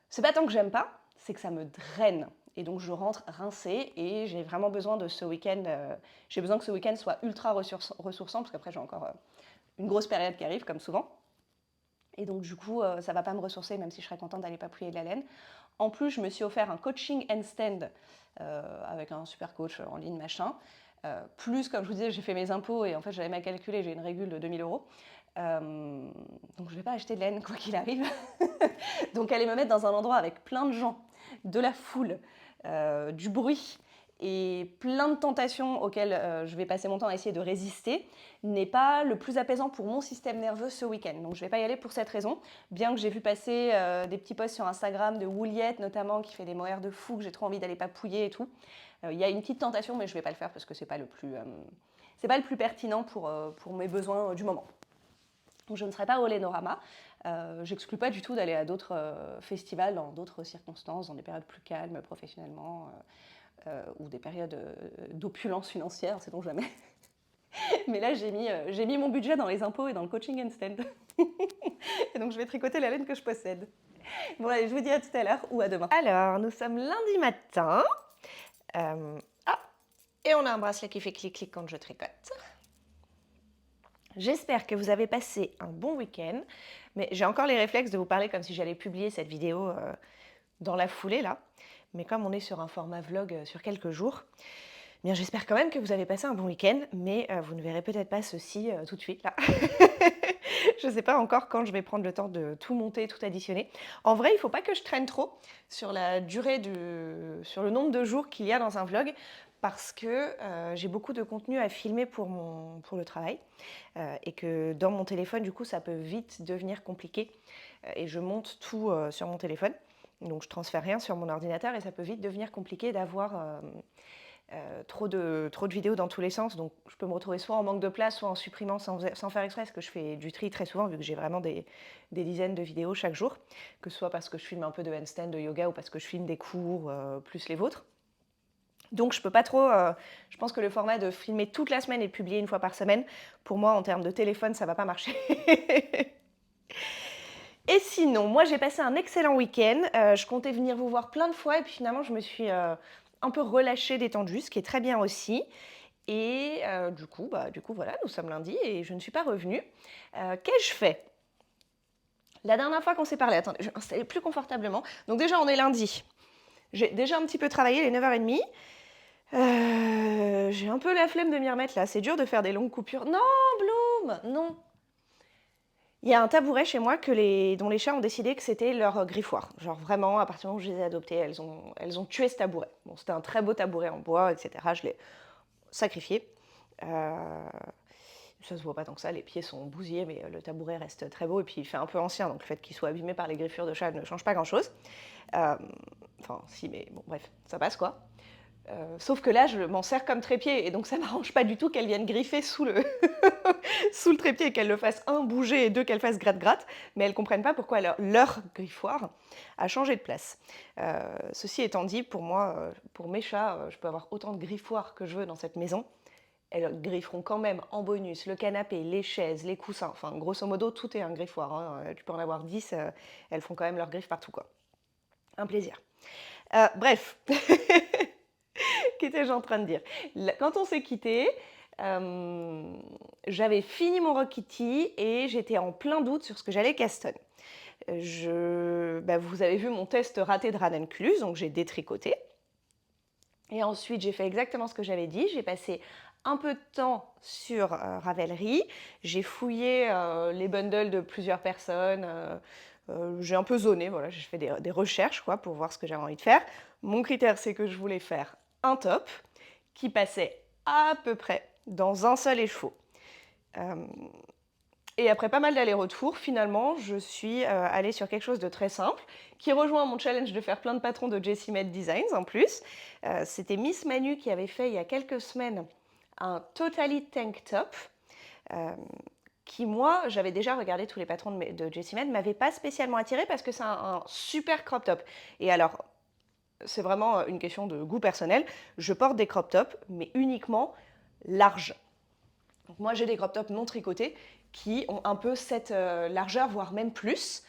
C'est pas tant que j'aime pas, c'est que ça me draine. Et donc je rentre rincée et j'ai vraiment besoin de ce week-end. J'ai besoin que ce week-end soit ultra ressourçant, parce qu'après j'ai encore une grosse période qui arrive, comme souvent. Et donc du coup, ça va pas me ressourcer, même si je serais contente d'aller papouiller de la laine. En plus, je me suis offert un coaching handstand avec un super coach en ligne, machin. Plus, comme je vous disais, j'ai fait mes impôts et en fait, j'avais mal calculé, j'ai une régule de 2 000 €. Donc je ne vais pas acheter de laine, quoi qu'il arrive. Donc aller me mettre dans un endroit avec plein de gens, de la foule, du bruit et plein de tentations auxquelles je vais passer mon temps à essayer de résister, n'est pas le plus apaisant pour mon système nerveux ce week-end. Donc je ne vais pas y aller pour cette raison, bien que j'ai vu passer des petits posts sur Instagram de Wouliette notamment, qui fait des mohair de fou, que j'ai trop envie d'aller papouiller et tout. Il y a une petite tentation, mais je ne vais pas le faire parce que ce n'est pas le plus pertinent pour mes besoins du moment. Donc je ne serai pas au Lénorama. J'exclus pas du tout d'aller à d'autres festivals dans d'autres circonstances, dans des périodes plus calmes professionnellement, ou des périodes d'opulence financière, sait-on jamais. Mais là, j'ai mis mon budget dans les impôts et dans le coaching handstand. Et donc je vais tricoter la laine que je possède. Bon allez, je vous dis à tout à l'heure ou à demain. Alors, nous sommes lundi matin. Et on a un bracelet qui fait clic-clic quand je tricote. J'espère que vous avez passé un bon week-end, mais j'ai encore les réflexes de vous parler comme si j'allais publier cette vidéo dans la foulée là. Mais comme on est sur un format vlog sur quelques jours, bien j'espère quand même que vous avez passé un bon week-end, mais vous ne verrez peut-être pas ceci tout de suite là. Je ne sais pas encore quand je vais prendre le temps de tout monter, tout additionner. En vrai, il ne faut pas que je traîne trop sur la durée sur le nombre de jours qu'il y a dans un vlog, parce que j'ai beaucoup de contenu à filmer pour le travail et que dans mon téléphone, du coup, ça peut vite devenir compliqué. Et je monte tout sur mon téléphone, donc je transfère rien sur mon ordinateur et ça peut vite devenir compliqué d'avoir trop de vidéos dans tous les sens. Donc je peux me retrouver soit en manque de place, soit en supprimant sans faire exprès, parce que je fais du tri très souvent, vu que j'ai vraiment des dizaines de vidéos chaque jour, que ce soit parce que je filme un peu de handstand, de yoga, ou parce que je filme des cours plus les vôtres. Donc je peux pas trop, je pense que le format de filmer toute la semaine et de publier une fois par semaine, pour moi en termes de téléphone, ça va pas marcher. Et sinon, moi j'ai passé un excellent week-end, je comptais venir vous voir plein de fois et puis finalement je me suis un peu relâchée, détendue, ce qui est très bien aussi. Et du coup, voilà, nous sommes lundi et je ne suis pas revenue. Qu'ai-je fait? La dernière fois qu'on s'est parlé, attendez, je vais m'installer plus confortablement. Donc déjà on est lundi. J'ai déjà un petit peu travaillé les 9h30. J'ai un peu la flemme de m'y remettre là, c'est dur de faire des longues coupures. Non, Bloom, non. Il y a un tabouret chez moi dont les chats ont décidé que c'était leur griffoir. Genre vraiment, à partir du moment où je les ai adoptés, elles ont tué ce tabouret. Bon, c'était un très beau tabouret en bois, etc. Je l'ai sacrifié. Ça se voit pas tant que ça, les pieds sont bousillés, mais le tabouret reste très beau et puis il fait un peu ancien, donc le fait qu'il soit abîmé par les griffures de chat ne change pas grand-chose. Enfin, si, mais bon, bref, ça passe quoi. Sauf que là, je m'en sers comme trépied, et donc ça m'arrange pas du tout qu'elle vienne griffer sous le, sous le trépied et qu'elle le fasse, un, bouger, et deux, qu'elle fasse gratte-gratte, mais elles comprennent pas pourquoi leur griffoir a changé de place. Ceci étant dit, pour moi, pour mes chats, je peux avoir autant de griffoirs que je veux dans cette maison. Elles grifferont quand même en bonus le canapé, les chaises, les coussins, enfin grosso modo tout est un griffoir, hein. Tu peux en avoir 10, elles font quand même leur griffe partout quoi. Un plaisir. Bref, qu'étais-je en train de dire? Quand on s'est quitté, j'avais fini mon Rock Kitty et j'étais en plein doute sur ce que j'allais castonner. Vous avez vu mon test raté de ranunculus, donc j'ai détricoté. Et ensuite, j'ai fait exactement ce que j'avais dit. J'ai passé un peu de temps sur Ravelry. J'ai fouillé les bundles de plusieurs personnes. J'ai un peu zoné, voilà, j'ai fait des recherches quoi, pour voir ce que j'avais envie de faire. Mon critère, c'est que je voulais faire un top qui passait à peu près dans un seul écheveau. Et après pas mal d'allers-retours, finalement, je suis allée sur quelque chose de très simple, qui rejoint mon challenge de faire plein de patrons de Jessie Made Designs en plus. C'était Miss Manu qui avait fait il y a quelques semaines un Totally Tank Top, qui moi, j'avais déjà regardé tous les patrons de Jessie Made, ne m'avait pas spécialement attiré parce que c'est un super crop top. Et alors, c'est vraiment une question de goût personnel, je porte des crop tops, mais uniquement larges. Donc moi, j'ai des crop tops non tricotés qui ont un peu cette largeur, voire même plus.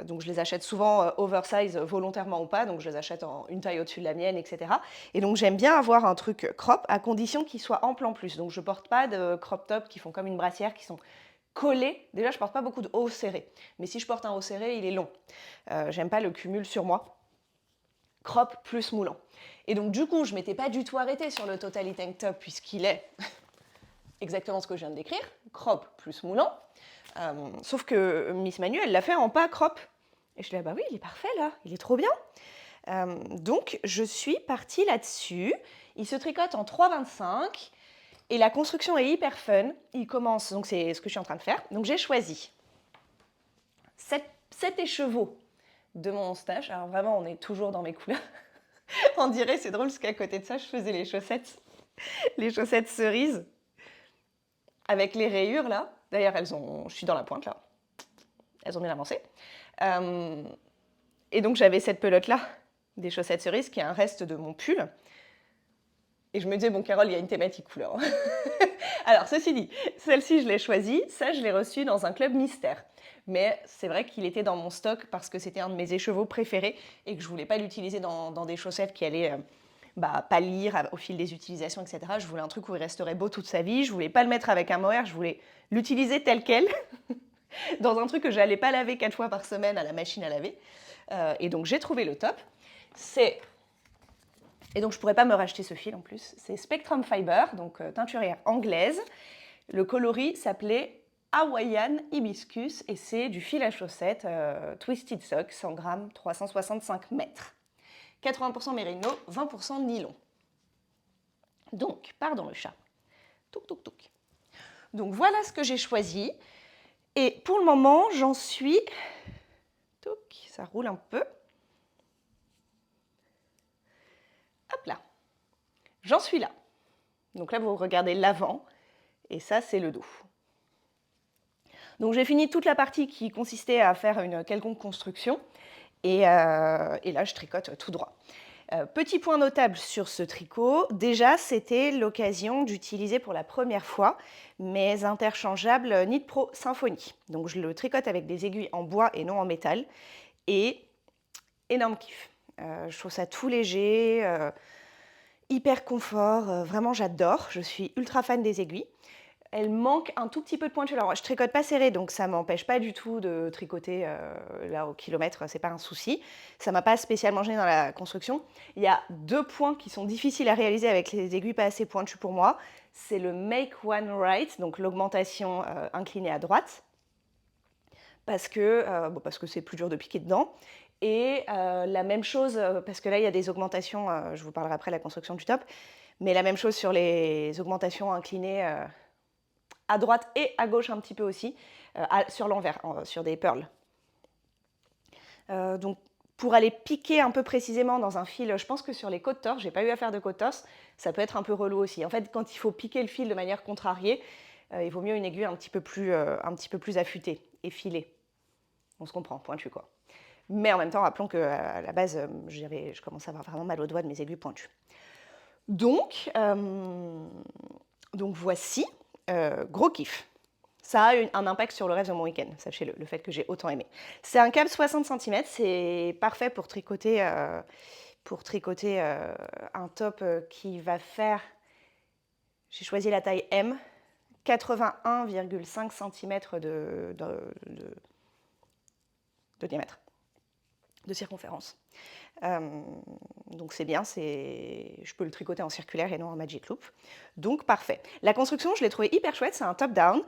Donc je les achète souvent oversize, volontairement ou pas, donc je les achète en une taille au-dessus de la mienne, etc. Et donc j'aime bien avoir un truc crop à condition qu'il soit ample en plus. Donc je porte pas de crop top qui font comme une brassière, qui sont collés. Déjà, je porte pas beaucoup de haut serré, mais si je porte un haut serré, il est long. J'aime pas le cumul sur moi. Crop plus moulant. Et donc du coup, je m'étais pas du tout arrêtée sur le Totally Tank Top puisqu'il est exactement ce que je viens de décrire, crop plus moulant. Sauf que Miss Manu, elle l'a fait en pas crop. Et je lui ai dit, bah oui, il est parfait là, il est trop bien. Donc, je suis partie là-dessus. Il se tricote en 3,25 et la construction est hyper fun. Il commence, donc c'est ce que je suis en train de faire. Donc, j'ai choisi 7 écheveaux de mon stash. Alors, vraiment, on est toujours dans mes couleurs. On dirait, c'est drôle, parce qu'à côté de ça, je faisais les chaussettes cerises. Avec les rayures là, d'ailleurs je suis dans la pointe là, elles ont bien avancé. Et donc j'avais cette pelote là, des chaussettes cerises, qui est un reste de mon pull. Et je me disais, bon Carole, il y a une thématique couleur. Alors ceci dit, celle-ci je l'ai choisie, ça je l'ai reçue dans un club mystère. Mais c'est vrai qu'il était dans mon stock parce que c'était un de mes écheveaux préférés et que je voulais pas l'utiliser dans des chaussettes qui allaient pâlir au fil des utilisations, etc. Je voulais un truc où il resterait beau toute sa vie. Je voulais pas le mettre avec un mohair, je voulais l'utiliser tel quel, dans un truc que j'allais pas laver 4 fois par semaine à la machine à laver. Et donc j'ai trouvé le top. Et donc je pourrais pas me racheter ce fil en plus. C'est Spectrum Fiber, donc teinturière anglaise. Le coloris s'appelait Hawaiian Hibiscus et c'est du fil à chaussettes Twisted Sock, 100 grammes, 365 mètres. 80% mérino, 20% nylon. Donc, pardon le chat. Touc, touc, touc. Donc voilà ce que j'ai choisi. Et pour le moment, j'en suis... Touc, ça roule un peu. Hop là. J'en suis là. Donc là, vous regardez l'avant. Et ça, c'est le dos. Donc j'ai fini toute la partie qui consistait à faire une quelconque construction. Et là, je tricote tout droit. Petit point notable sur ce tricot, déjà c'était l'occasion d'utiliser pour la première fois mes interchangeables Knit Pro Symphony. Donc je le tricote avec des aiguilles en bois et non en métal. Et énorme kiff. Je trouve ça tout léger, hyper confort, vraiment j'adore. Je suis ultra fan des aiguilles. Elle manque un tout petit peu de pointure. Alors, je tricote pas serré, donc ça m'empêche pas du tout de tricoter là au kilomètre, c'est pas un souci. Ça m'a pas spécialement gêné dans la construction. Il y a 2 points qui sont difficiles à réaliser avec les aiguilles pas assez pointues pour moi. C'est le make one right, donc l'augmentation inclinée à droite, parce que c'est plus dur de piquer dedans. Et la même chose, parce que là il y a des augmentations, je vous parlerai après de la construction du top, mais la même chose sur les augmentations inclinées à droite et à gauche un petit peu aussi, sur l'envers, sur des pearls. Donc pour aller piquer un peu précisément dans un fil, je pense que sur les côtes torses, j'ai pas eu à faire de côtes torses, ça peut être un peu relou aussi. En fait, quand il faut piquer le fil de manière contrariée, il vaut mieux une aiguille un petit peu plus affûtée, effilée. On se comprend, pointue quoi. Mais en même temps, rappelons qu'à la base, je commençais à avoir vraiment mal aux doigts de mes aiguilles pointues. Donc voici, gros kiff. Ça a un impact sur le reste de mon week-end, sachez-le, le fait que j'ai autant aimé. C'est un câble 60 cm, c'est parfait pour tricoter un top qui va faire, j'ai choisi la taille M, 81,5 cm de diamètre, de circonférence. Donc c'est bien, je peux le tricoter en circulaire et non en magic loop. Donc parfait. La construction, je l'ai trouvé hyper chouette, c'est un top-down.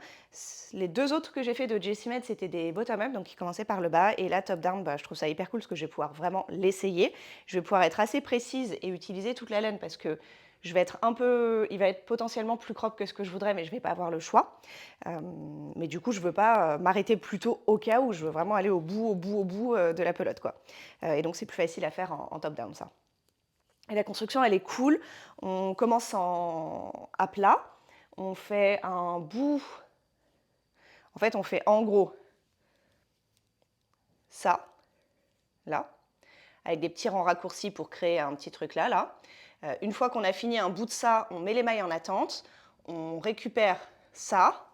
Les 2 autres que j'ai fait de Jessie Med, c'était des bottom-up, donc qui commençaient par le bas. Et là, top-down, je trouve ça hyper cool parce que je vais pouvoir vraiment l'essayer. Je vais pouvoir être assez précise et utiliser toute la laine parce que il va être potentiellement plus crop que ce que je voudrais, mais je ne vais pas avoir le choix. Mais du coup, je ne veux pas m'arrêter plus tôt au cas où, je veux vraiment aller au bout de la pelote, quoi. Et donc, c'est plus facile à faire en top-down, ça. Et la construction, elle est cool. On commence à plat. On fait un bout... En fait, on fait en gros ça, là, avec des petits rangs raccourcis pour créer un petit truc là. Une fois qu'on a fini un bout de ça, on met les mailles en attente, on récupère ça,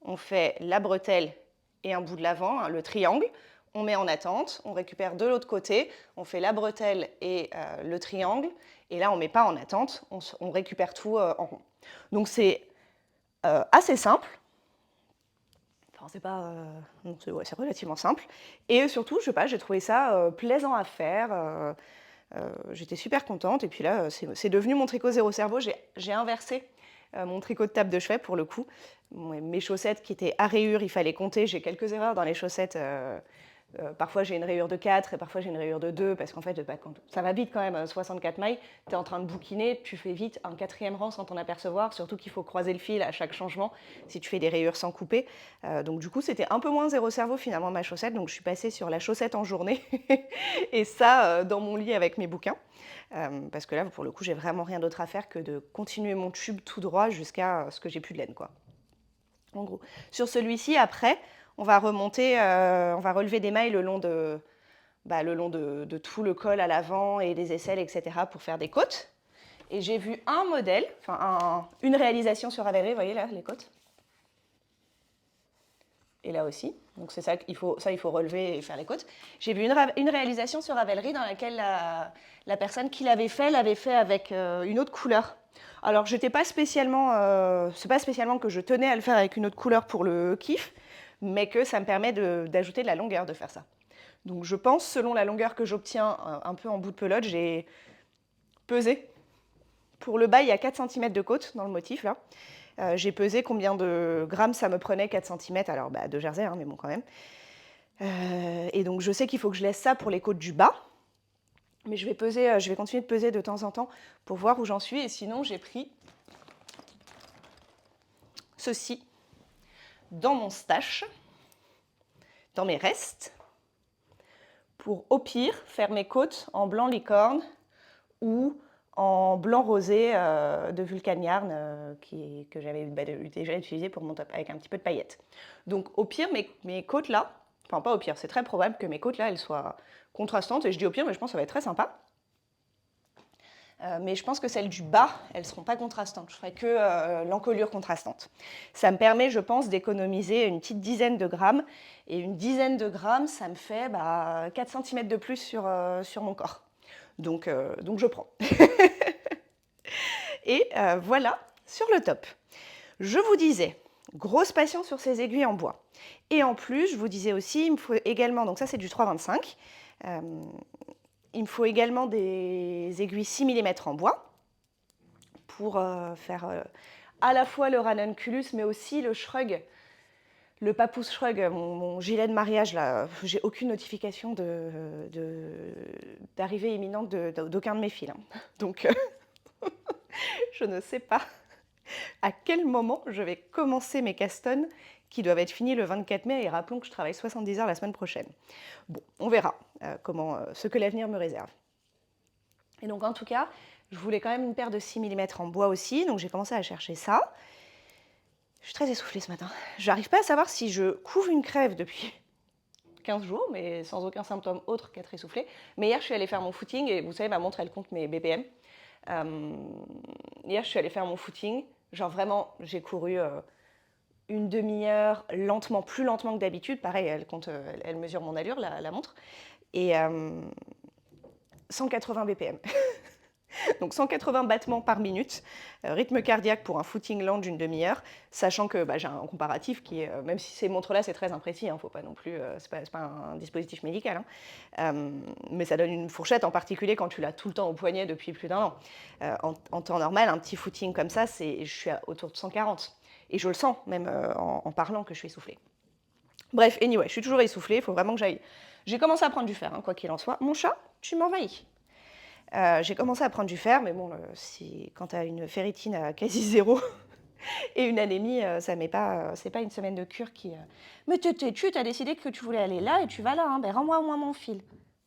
on fait la bretelle et un bout de l'avant, hein, le triangle, on met en attente, on récupère de l'autre côté, on fait la bretelle et le triangle, et là on ne met pas en attente, on récupère tout en rond. Donc c'est assez simple. Enfin, c'est relativement simple. Et surtout, je sais pas, j'ai trouvé ça plaisant à faire. J'étais super contente. Et puis là, c'est devenu mon tricot zéro cerveau. J'ai inversé mon tricot de table de chevet pour le coup. Mes chaussettes qui étaient à rayures, il fallait compter. J'ai quelques erreurs dans les chaussettes. Parfois j'ai une rayure de 4 et parfois j'ai une rayure de 2 parce qu'en fait ça va vite quand même, 64 mailles, tu es en train de bouquiner, tu fais vite un 4e rang sans t'en apercevoir, surtout qu'il faut croiser le fil à chaque changement si tu fais des rayures sans couper. Donc du coup c'était un peu moins zéro cerveau finalement ma chaussette, donc je suis passée sur la chaussette en journée et ça dans mon lit avec mes bouquins. Parce que là pour le coup j'ai vraiment rien d'autre à faire que de continuer mon tube tout droit jusqu'à ce que j'ai plus de laine, quoi. En gros. Sur celui-ci après, on va relever des mailles le long de tout le col à l'avant et des aisselles, etc. pour faire des côtes. Et j'ai vu un modèle, une réalisation sur Ravelry, vous voyez là, les côtes. Et là aussi. Donc c'est ça qu'il faut relever et faire les côtes. J'ai vu une réalisation sur Ravelry dans laquelle la personne qui l'avait fait avec une autre couleur. Alors c'est pas spécialement que je tenais à le faire avec une autre couleur pour le kiff, mais que ça me permet d'ajouter de la longueur de faire ça. Donc je pense, selon la longueur que j'obtiens un peu en bout de pelote, j'ai pesé. Pour le bas, il y a 4 cm de côte dans le motif, là. J'ai pesé combien de grammes ça me prenait 4 cm, alors de jersey, hein, mais bon quand même. Et donc je sais qu'il faut que je laisse ça pour les côtes du bas. Mais je vais continuer de peser de temps en temps pour voir où j'en suis. Et sinon, j'ai pris ceci dans mon stash, dans mes restes, pour au pire faire mes côtes en blanc licorne ou en blanc rosé de Vulcan Yarn que j'avais déjà utilisé pour mon top avec un petit peu de paillettes. Donc au pire, mes côtes là, enfin pas au pire, c'est très probable que mes côtes là elles soient contrastantes, et je dis au pire mais je pense que ça va être très sympa. Mais je pense que celles du bas, elles ne seront pas contrastantes. Je ferai que l'encolure contrastante. Ça me permet, je pense, d'économiser une petite dizaine de grammes. Et une dizaine de grammes, ça me fait 4 cm de plus sur mon corps. Donc je prends. Et voilà sur le top. Je vous disais, grosse passion sur ces aiguilles en bois. Et en plus, je vous disais aussi, il me faut également, donc ça c'est du 3,25. Il me faut également des aiguilles 6 mm en bois pour faire à la fois le ranunculus, mais aussi le shrug, le papousse shrug, mon gilet de mariage. Là, j'ai aucune notification d'arrivée imminente d'aucun de mes fils. Hein. Donc, je ne sais pas à quel moment je vais commencer mes castones qui doivent être finis le 24 mai. Et rappelons que je travaille 70 heures la semaine prochaine. Bon, on verra ce que l'avenir me réserve. Et donc, en tout cas, je voulais quand même une paire de 6 mm en bois aussi, donc j'ai commencé à chercher ça. Je suis très essoufflée ce matin. Je n'arrive pas à savoir si je couve une crève depuis 15 jours, mais sans aucun symptôme autre qu'être essoufflée. Mais hier, je suis allée faire mon footing, et vous savez, ma montre, elle compte mes BPM. Hier, je suis allée faire mon footing. Genre vraiment, j'ai couru une demi-heure, lentement, plus lentement que d'habitude. Pareil, elle mesure mon allure, la montre. Et 180 BPM. Donc 180 battements par minute, rythme cardiaque pour un footing lent d'une demi-heure, sachant que j'ai un comparatif qui est, même si ces montres-là c'est très imprécis, faut pas non plus, c'est pas un dispositif médical, mais ça donne une fourchette, en particulier quand tu l'as tout le temps au poignet depuis plus d'un an. En temps normal, un petit footing comme ça, je suis autour de 140, et je le sens même en parlant que je suis essoufflée. Bref, anyway, je suis toujours essoufflée, il faut vraiment que j'aille. J'ai commencé à prendre du fer, quoi qu'il en soit. Mon chat, tu m'envahis. J'ai commencé à prendre du fer, mais bon, quand tu as une ferritine à quasi zéro et une anémie, c'est pas une semaine de cure qui... Mais tu as décidé que tu voulais aller là et tu vas là, hein, rends-moi au moins mon fil.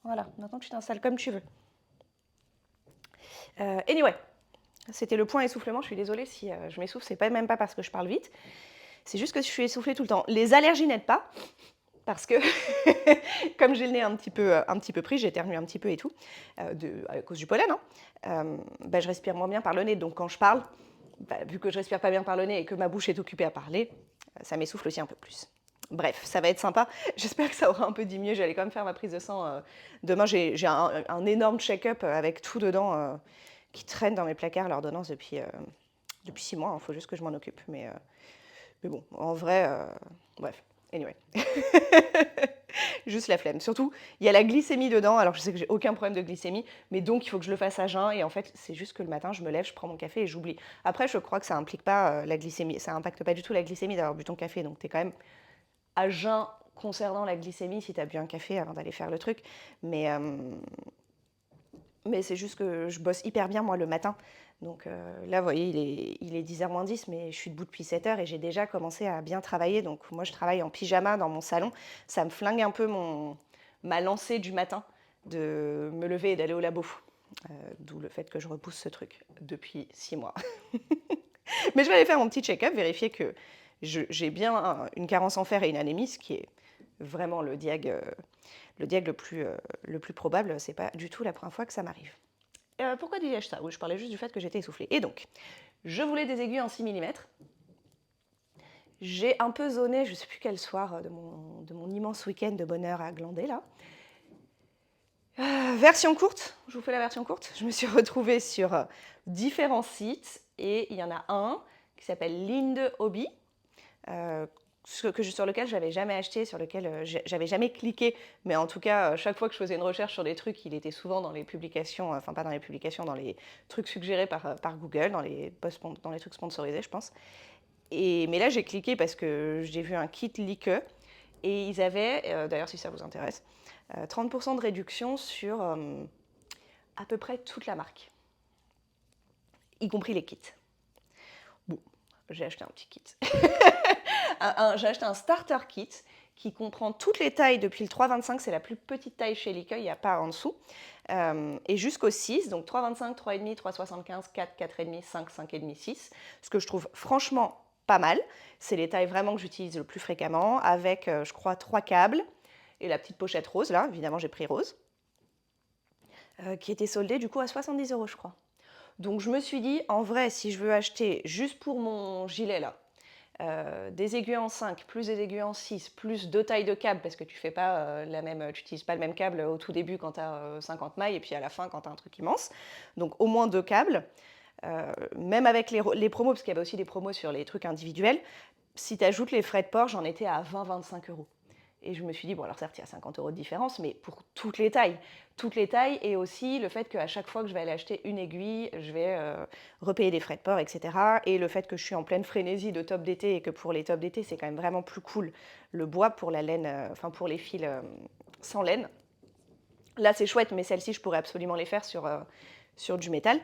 Voilà, maintenant tu t'installes comme tu veux. Anyway, c'était le point essoufflement, je suis désolée si je m'essouffle, c'est même pas parce que je parle vite, c'est juste que je suis essoufflée tout le temps. Les allergies n'aident pas, parce que comme j'ai le nez un petit peu pris, j'éternue un petit peu et tout, à cause du pollen, je respire moins bien par le nez. Donc quand je parle, vu que je respire pas bien par le nez et que ma bouche est occupée à parler, ça m'essouffle aussi un peu plus. Bref, ça va être sympa. J'espère que ça aura un peu diminué. J'allais quand même faire ma prise de sang. Demain, j'ai un énorme check-up avec tout dedans qui traîne dans mes placards, l'ordonnance depuis 6 mois. Il faut juste que je m'en occupe. Mais bon, en vrai, bref. Anyway. Juste la flemme. Surtout, il y a la glycémie dedans. Alors, je sais que j'ai aucun problème de glycémie, mais donc, il faut que je le fasse à jeun. Et en fait, c'est juste que le matin, je me lève, je prends mon café et j'oublie. Après, je crois que ça implique pas la glycémie. Ça impacte pas du tout la glycémie d'avoir bu ton café. Donc, tu es quand même à jeun concernant la glycémie si tu as bu un café avant d'aller faire le truc. Mais c'est juste que je bosse hyper bien, moi, le matin. Donc là, vous voyez, il est 10h moins 10, mais je suis debout depuis 7h et j'ai déjà commencé à bien travailler. Donc moi, je travaille en pyjama dans mon salon. Ça me flingue un peu ma lancée du matin de me lever et d'aller au labo. D'où le fait que je repousse ce truc depuis 6 mois. Mais je vais aller faire mon petit check-up, vérifier que j'ai bien une carence en fer et une anémie, ce qui est vraiment le diag le plus probable. C'est pas du tout la première fois que ça m'arrive. Pourquoi disais-je ça? Oui, je parlais juste du fait que j'étais essoufflée. Et donc, je voulais des aiguilles en 6 mm. J'ai un peu zoné, je ne sais plus quel soir de mon immense week-end de bonheur à glander, là. Version courte, je vous fais la version courte. Je me suis retrouvée sur différents sites et il y en a un qui s'appelle Linde Hobby, sur lequel je n'avais jamais acheté, sur lequel j'avais jamais cliqué, mais en tout cas, chaque fois que je faisais une recherche sur des trucs, il était souvent dans les publications, enfin pas dans les publications, dans les trucs suggérés par Google, dans les trucs sponsorisés, je pense. Mais là, j'ai cliqué parce que j'ai vu un kit Like, et ils avaient, d'ailleurs si ça vous intéresse, 30% de réduction sur à peu près toute la marque, y compris les kits. Bon, j'ai acheté un petit kit. J'ai acheté un starter kit qui comprend toutes les tailles depuis le 3,25, c'est la plus petite taille chez Likee, il n'y a pas en dessous, et jusqu'au 6, donc 3,25, 3,5, 3,75, 4, 4,5, 5, 5,5, 6, ce que je trouve franchement pas mal. C'est les tailles vraiment que j'utilise le plus fréquemment, avec, je crois, 3 câbles, et la petite pochette rose, là, évidemment j'ai pris rose, qui était soldée du coup à 70 €, je crois. Donc je me suis dit, en vrai, si je veux acheter juste pour mon gilet là, des aiguilles en 5, plus des aiguilles en 6, plus 2 tailles de câble, parce que tu fais pas tu n'utilises pas le même câble au tout début quand tu as 50 mailles, et puis à la fin quand tu as un truc immense. Donc au moins 2 câbles. Même avec les promos, parce qu'il y avait aussi des promos sur les trucs individuels, si tu ajoutes les frais de port, j'en étais à 20-25 €. Et je me suis dit, bon alors certes il y a 50 € de différence, mais pour toutes les tailles, et aussi le fait qu'à chaque fois que je vais aller acheter une aiguille, je vais repayer des frais de port, etc. Et le fait que je suis en pleine frénésie de top d'été, et que pour les tops d'été c'est quand même vraiment plus cool le bois pour la laine, pour les fils sans laine. Là c'est chouette, mais celles-ci je pourrais absolument les faire sur du métal,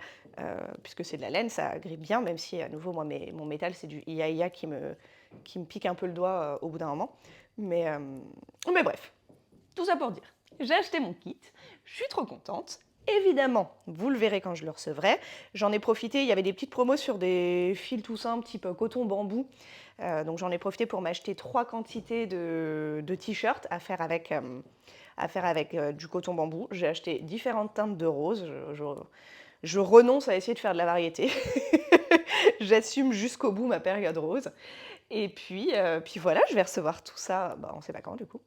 puisque c'est de la laine, ça grippe bien, même si à nouveau moi mon métal c'est du IA qui me pique un peu le doigt au bout d'un moment. Mais bref, tout ça pour dire, j'ai acheté mon kit, je suis trop contente. Évidemment, vous le verrez quand je le recevrai. J'en ai profité, il y avait des petites promos sur des fils tout simples, type coton bambou. Donc j'en ai profité pour m'acheter 3 quantités de t-shirts à faire avec du coton bambou. J'ai acheté différentes teintes de rose. Je renonce à essayer de faire de la variété. J'assume jusqu'au bout ma période rose. Et puis voilà, je vais recevoir tout ça, on ne sait pas quand du coup.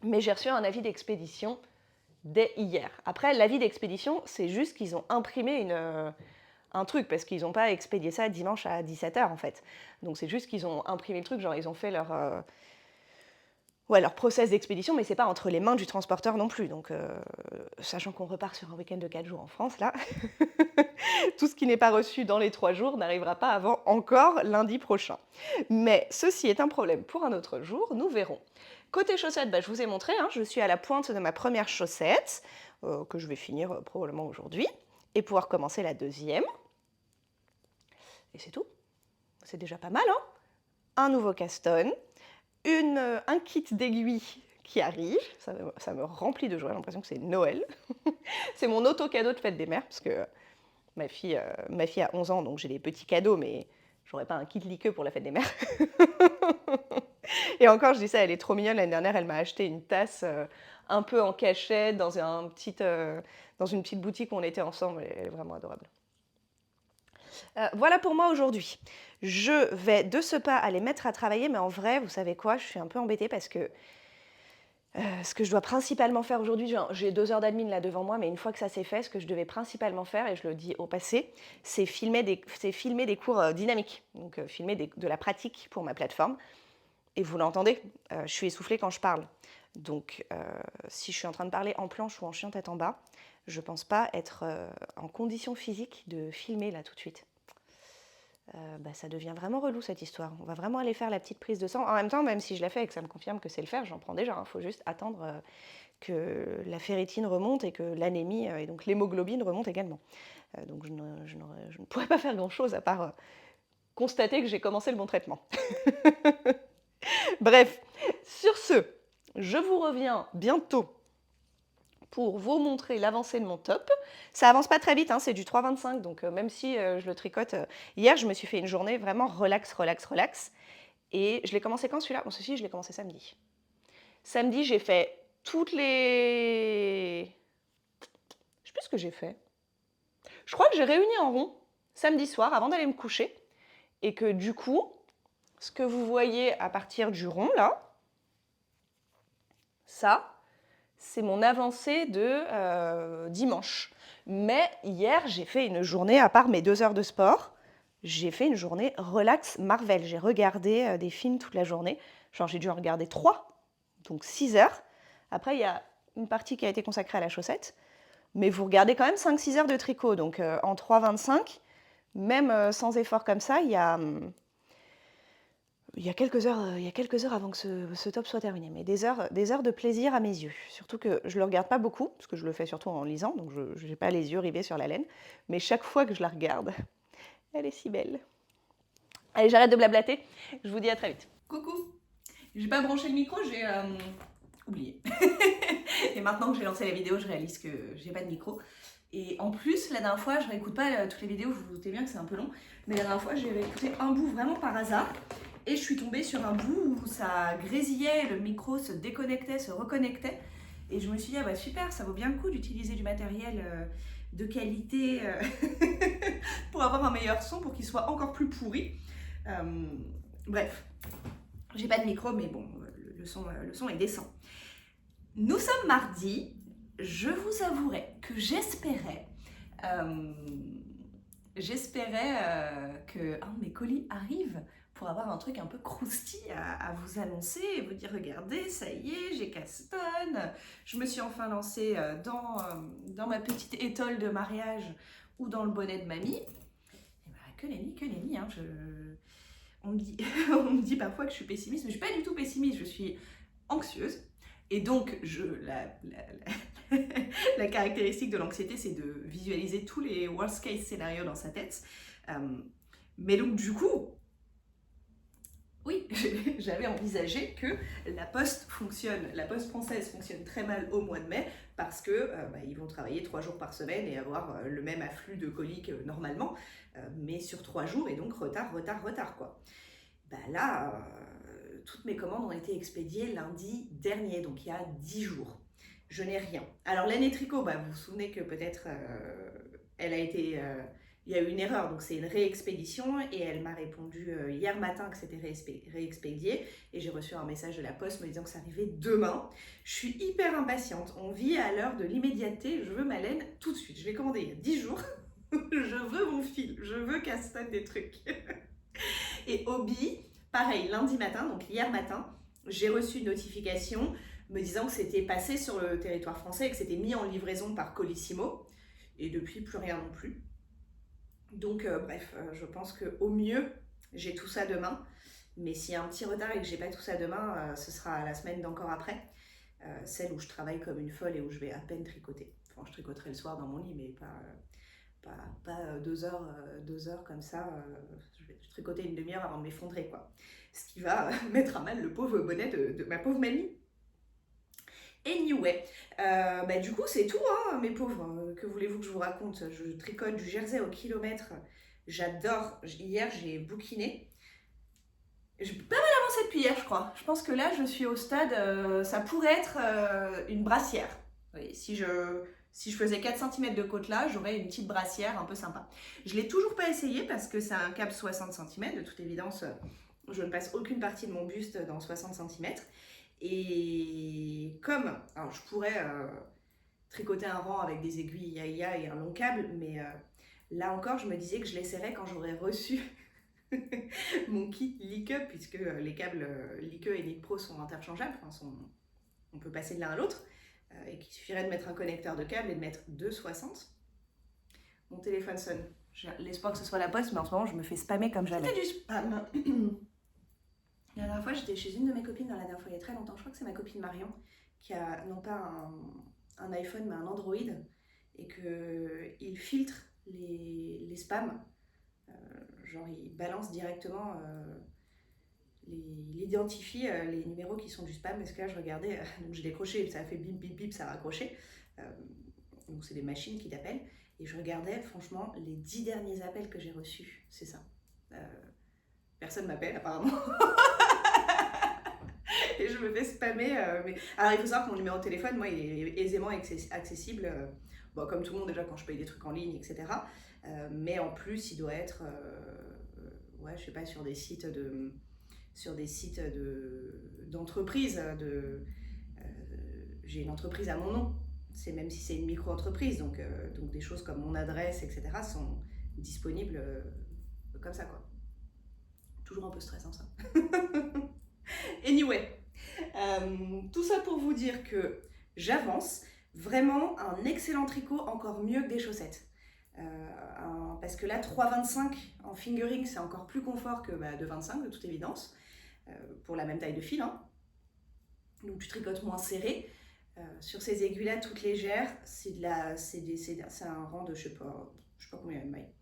Mais j'ai reçu un avis d'expédition dès hier. Après, l'avis d'expédition, c'est juste qu'ils ont imprimé un truc, parce qu'ils n'ont pas expédié ça dimanche à 17 h en fait. Donc c'est juste qu'ils ont imprimé le truc, genre ils ont fait leur process d'expédition, mais c'est pas entre les mains du transporteur non plus. Donc, sachant qu'on repart sur un week-end de 4 jours en France, là, tout ce qui n'est pas reçu dans les 3 jours n'arrivera pas avant encore lundi prochain. Mais ceci est un problème pour un autre jour, nous verrons. Côté chaussettes, je vous ai montré, je suis à la pointe de ma première chaussette, que je vais finir probablement aujourd'hui, et pouvoir commencer la deuxième. Et c'est tout. C'est déjà pas mal, hein. Un nouveau caston, un kit d'aiguilles qui arrive, ça me remplit de joie, j'ai l'impression que c'est Noël. C'est mon auto-cadeau de fête des mères, parce que ma fille a 11 ans, donc j'ai des petits cadeaux, mais j'aurais pas un kit Likee pour la fête des mères. Et encore, je dis ça, elle est trop mignonne. L'année dernière, elle m'a acheté une tasse un peu en cachette dans une petite boutique où on était ensemble. Elle est vraiment adorable. Voilà pour moi aujourd'hui. Je vais de ce pas aller mettre à travailler, mais en vrai, vous savez quoi, je suis un peu embêtée parce que ce que je dois principalement faire aujourd'hui, j'ai 2 heures d'admin là devant moi, mais une fois que ça c'est fait, ce que je devais principalement faire, et je le dis au passé, c'est filmer des cours dynamiques, donc filmer de la pratique pour ma plateforme. Et vous l'entendez, je suis essoufflée quand je parle. Donc si je suis en train de parler en planche ou en chien tête en bas, je pense pas être en condition physique de filmer là tout de suite. Ça devient vraiment relou cette histoire. On va vraiment aller faire la petite prise de sang. En même temps, même si je la fais et que ça me confirme que c'est le faire, j'en prends déjà. Il faut juste attendre que la ferritine remonte et que l'anémie et donc l'hémoglobine remonte également. Donc je ne pourrais pas faire grand-chose à part constater que j'ai commencé le bon traitement. Bref, sur ce, je vous reviens bientôt pour vous montrer l'avancée de mon top. Ça avance pas très vite, c'est du 3,25, donc même si je le tricote... hier, je me suis fait une journée vraiment relax. Et je l'ai commencé quand celui-là? Bon, ceci, je l'ai commencé samedi. Samedi, j'ai fait toutes les... Je sais plus ce que j'ai fait. Je crois que j'ai réuni en rond samedi soir avant d'aller me coucher. Et que du coup, ce que vous voyez à partir du rond, là, ça... c'est mon avancée de dimanche. Mais hier, j'ai fait une journée, à part mes 2 heures de sport, j'ai fait une journée relax Marvel. J'ai regardé des films toute la journée. Genre, j'ai dû en regarder 3, donc 6 heures. Après, il y a une partie qui a été consacrée à la chaussette. Mais vous regardez quand même 5-6 heures de tricot. Donc, en 3,25, même sans effort comme ça, il y a il y a quelques heures avant que ce top soit terminé, mais des heures de plaisir à mes yeux. Surtout que je le regarde pas beaucoup, parce que je le fais surtout en lisant, donc je n'ai pas les yeux rivés sur la laine. Mais chaque fois que je la regarde, elle est si belle. Allez, j'arrête de blablater. Je vous dis à très vite. Coucou. J'ai pas branché le micro, j'ai oublié. Et maintenant que j'ai lancé la vidéo, je réalise que j'ai pas de micro. Et en plus, la dernière fois, je réécoute pas toutes les vidéos, vous vous doutez bien que c'est un peu long, mais la dernière fois, j'ai réécouté un bout vraiment par hasard. Et je suis tombée sur un bout où ça grésillait, le micro se déconnectait, se reconnectait. Et je me suis dit, ah bah super, ça vaut bien le coup d'utiliser du matériel de qualité pour avoir un meilleur son, pour qu'il soit encore plus pourri. Bref, j'ai pas de micro, mais bon, le son est décent. Nous sommes mardi. Je vous avouerai que j'espérais que un de mes colis arrive pour avoir un truc un peu crousty à vous annoncer et vous dire regardez, ça y est, j'ai Caston. Je me suis enfin lancée dans ma petite étole de mariage ou dans le bonnet de mamie. Et bah, que nenni, hein, on me dit parfois que je suis pessimiste, mais je suis pas du tout pessimiste, je suis anxieuse. Et donc, la caractéristique de l'anxiété, c'est de visualiser tous les worst case scénarios dans sa tête. Mais donc, du coup, oui, j'avais envisagé que la poste française fonctionne très mal au mois de mai parce que ils vont travailler 3 jours par semaine et avoir le même afflux de colis que normalement, mais sur 3 jours et donc retard quoi. Bah là, toutes mes commandes ont été expédiées lundi dernier, donc il y a 10 jours. Je n'ai rien. Alors Laine et Tricot, vous vous souvenez que peut-être il y a eu une erreur, donc c'est une réexpédition et elle m'a répondu hier matin que c'était réexpédié et j'ai reçu un message de la poste me disant que ça arrivait demain. Je suis hyper impatiente, on vit à l'heure de l'immédiateté, je veux ma laine tout de suite. Je l'ai commandé il y a 10 jours, je veux mon fil, je veux Caston des trucs. Et Obi, pareil, lundi matin, donc hier matin, j'ai reçu une notification me disant que c'était passé sur le territoire français et que c'était mis en livraison par Colissimo. Et depuis, plus rien non plus. Donc bref, je pense qu'au mieux, j'ai tout ça demain. Mais s'il y a un petit retard et que j'ai pas tout ça demain, ce sera la semaine d'encore après. Celle où je travaille comme une folle et où je vais à peine tricoter. Enfin, je tricoterai le soir dans mon lit, mais pas 2 heures comme ça. Je vais tricoter une demi-heure avant de m'effondrer, quoi. Ce qui va mettre à mal le pauvre bonnet de ma pauvre mamie. Anyway, du coup c'est tout, hein, mes pauvres. Que voulez-vous que je vous raconte? Je tricote du jersey au kilomètre. J'adore. Hier j'ai bouquiné. J'ai pas mal avancé depuis hier, je crois. Je pense que là je suis au stade, ça pourrait être une brassière. Oui, si je faisais 4 cm de côte là, j'aurais une petite brassière un peu sympa. Je ne l'ai toujours pas essayé parce que c'est un câble 60 cm. De toute évidence, je ne passe aucune partie de mon buste dans 60 cm. Et comme, alors je pourrais tricoter un rang avec des aiguilles Yaya et un long câble, mais là encore, je me disais que je l'essaierais quand j'aurais reçu mon kit Like, puisque les câbles Like et Nick Pro sont interchangeables, on peut passer de l'un à l'autre. Et qu'il suffirait de mettre un connecteur de câble et de mettre 2,60. Mon téléphone sonne. J'ai l'espoir que ce soit la poste, mais en ce moment, je me fais spammer comme jamais. C'était du spam. La dernière fois, j'étais chez une de mes copines, il y a très longtemps, je crois que c'est ma copine Marion, qui a non pas un iPhone, mais un Android, et qu'il filtre les spams. Genre, il balance directement... il identifie les numéros qui sont du spam, parce que là je regardais, donc j'ai décroché, ça a fait bip bip bip, ça a raccroché, donc c'est des machines qui t'appellent, et je regardais franchement les 10 derniers appels que j'ai reçus, c'est ça. Personne m'appelle apparemment. Et je me fais spammer. Mais... Alors il faut savoir que mon numéro de téléphone, moi il est aisément accessible, comme tout le monde déjà quand je paye des trucs en ligne, etc. Mais en plus il doit être, je sais pas, sur des sites d'entreprise. J'ai une entreprise à mon nom, c'est même si c'est une micro-entreprise, donc des choses comme mon adresse, etc. sont disponibles comme ça, quoi. Toujours un peu stressant, ça. Anyway, tout ça pour vous dire que j'avance. Vraiment un excellent tricot, encore mieux que des chaussettes. Parce que là, 3,25 en fingering, c'est encore plus confort que de 25, de toute évidence. pour la même taille de fil, hein. Donc tu tricotes moins serré. Sur ces aiguilles-là, toutes légères, c'est un rang de je sais pas combien de mailles.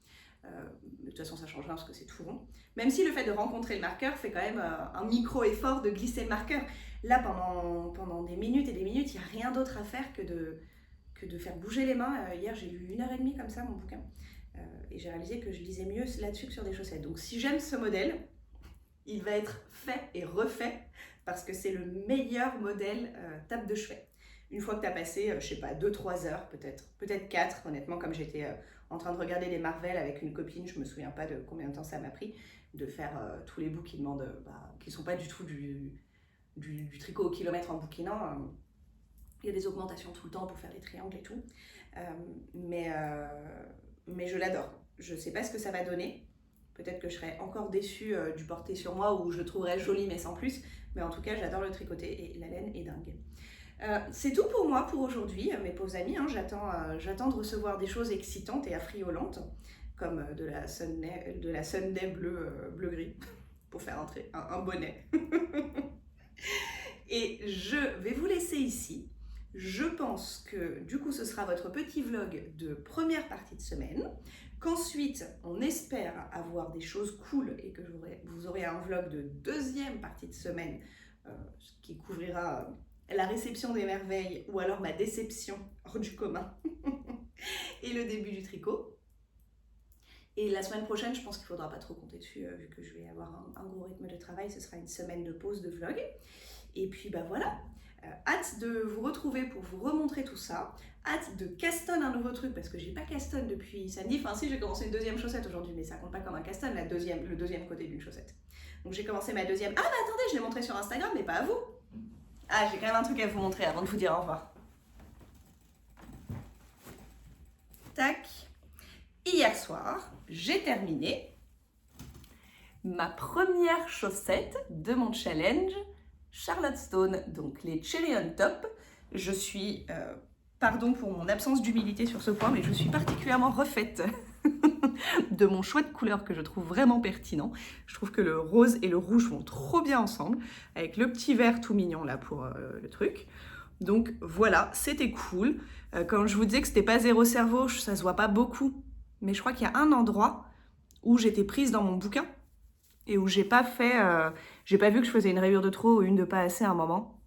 De toute façon, ça change rien parce que c'est tout rond. Même si le fait de rencontrer le marqueur fait quand même un micro-effort de glisser le marqueur. Là, pendant des minutes et des minutes, il n'y a rien d'autre à faire que de faire bouger les mains. Hier, j'ai lu 1h30 comme ça mon bouquin. Et j'ai réalisé que je lisais mieux là-dessus que sur des chaussettes. Donc si j'aime ce modèle, il va être fait et refait parce que c'est le meilleur modèle table de chevet. Une fois que tu as passé, je sais pas, 2-3 heures peut-être 4, honnêtement, comme j'étais en train de regarder des Marvel avec une copine, je me souviens pas de combien de temps ça m'a pris de faire tous les bouts qui demandent, qui sont pas du tout du tricot au kilomètre en bouquinant. Il y a des augmentations tout le temps pour faire des triangles et tout. Mais je l'adore. Je sais pas ce que ça va donner. Peut-être que je serai encore déçue du porter sur moi ou je le trouverai joli mais sans plus. Mais en tout cas, j'adore le tricoter et la laine est dingue. C'est tout pour moi pour aujourd'hui, mes pauvres amis. Hein. J'attends de recevoir des choses excitantes et affriolantes, comme de la Sunday bleu-gris, pour faire entrer un bonnet. Et je vais vous laisser ici. Je pense que du coup ce sera votre petit vlog de première partie de semaine, qu'ensuite on espère avoir des choses cool et que vous aurez un vlog de deuxième partie de semaine qui couvrira la réception des merveilles ou alors ma déception hors du commun et le début du tricot. Et la semaine prochaine, je pense qu'il ne faudra pas trop compter dessus vu que je vais avoir un gros rythme de travail. Ce sera une semaine de pause de vlog. Et puis voilà, hâte de vous retrouver pour vous remontrer tout ça. Hâte de castonne un nouveau truc parce que j'ai pas castonne depuis samedi. Enfin si, j'ai commencé une deuxième chaussette aujourd'hui, mais ça compte pas comme un castonne, le deuxième côté d'une chaussette. Donc j'ai commencé ma deuxième. Ah mais attendez, je l'ai montré sur Instagram, mais pas à vous. Ah, j'ai quand même un truc à vous montrer avant de vous dire au revoir. Tac. Hier soir, j'ai terminé ma première chaussette de mon challenge Charlotte Stone, donc les Cherry on Top. Je suis, pardon pour mon absence d'humilité sur ce point, mais je suis particulièrement refaite de mon choix de couleur que je trouve vraiment pertinent. Je trouve que le rose et le rouge vont trop bien ensemble, avec le petit vert tout mignon là pour le truc. Donc voilà, c'était cool. Quand je vous disais que c'était pas zéro cerveau, ça se voit pas beaucoup, mais je crois qu'il y a un endroit où j'étais prise dans mon bouquin et où j'ai pas vu que je faisais une rayure de trop ou une de pas assez à un moment.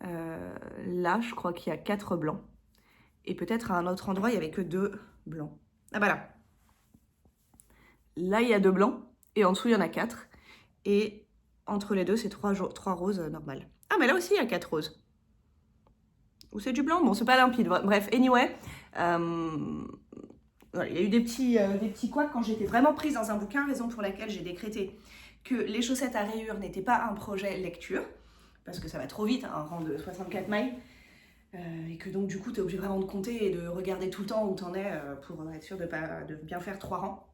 Là, je crois qu'il y a 4 blancs. Et peut-être à un autre endroit, il y avait que 2 blancs. Ah bah là. Là, il y a 2 blancs et en dessous, il y en a 4. Et entre les deux, c'est 3 roses normales. Ah, mais là aussi, il y a 4 roses. Ou c'est du blanc? Bon, c'est pas limpide. Bref, anyway. Voilà, il y a eu des petits couacs quand j'étais vraiment prise dans un bouquin, raison pour laquelle j'ai décrété que les chaussettes à rayures n'étaient pas un projet lecture, parce que ça va trop vite, un rang de 64 mailles, et que donc du coup tu es obligé vraiment de compter et de regarder tout le temps où tu en es pour être sûr de bien faire 3 rangs.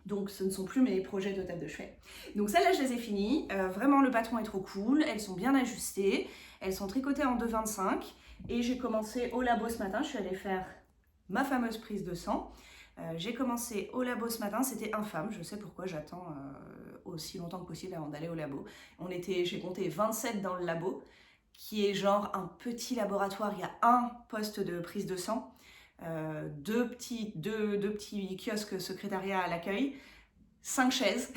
Donc ce ne sont plus mes projets de table de chevet. Donc celles-là je les ai finies, vraiment le patron est trop cool, elles sont bien ajustées, elles sont tricotées en 2,25 et j'ai commencé au labo ce matin, je suis allée faire ma fameuse prise de sang. J'ai commencé au labo ce matin, c'était infâme, je sais pourquoi j'attends aussi longtemps que possible avant d'aller au labo. J'ai compté 27 dans le labo, qui est genre un petit laboratoire, il y a un poste de prise de sang, deux petits kiosques secrétariat à l'accueil, 5 chaises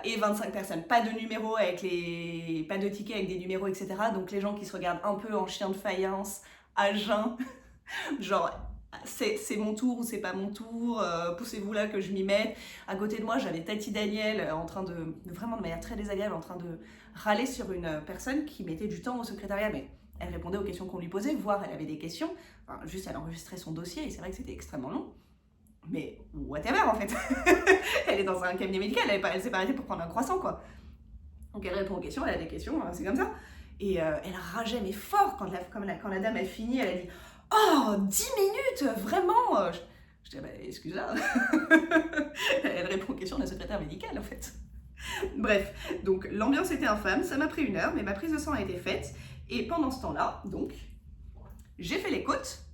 et 25 personnes. Pas de numéros pas de tickets avec des numéros, etc. Donc les gens qui se regardent un peu en chien de faïence, à jeun, genre c'est mon tour ou c'est pas mon tour, poussez-vous là que je m'y mette. À côté de moi, j'avais Tati Daniel en train vraiment de manière très désagréable, en train de râler sur une personne qui mettait du temps au secrétariat, mais elle répondait aux questions qu'on lui posait, voire elle avait des questions, enfin, juste elle enregistrait son dossier et c'est vrai que c'était extrêmement long. Mais whatever en fait. Elle est dans un cabinet médical, elle s'est pas arrêtée pour prendre un croissant quoi. Donc elle répond aux questions, elle a des questions, c'est comme ça. Et elle rageait mais fort quand la dame elle finit, elle a dit « Oh, 10 minutes, vraiment !» Je dis bah, « Excuse-moi. » Elle répond aux questions de la secrétaire médicale en fait. Bref, donc l'ambiance était infâme, ça m'a pris 1 heure, mais ma prise de sang a été faite. Et pendant ce temps-là, donc, j'ai fait les côtes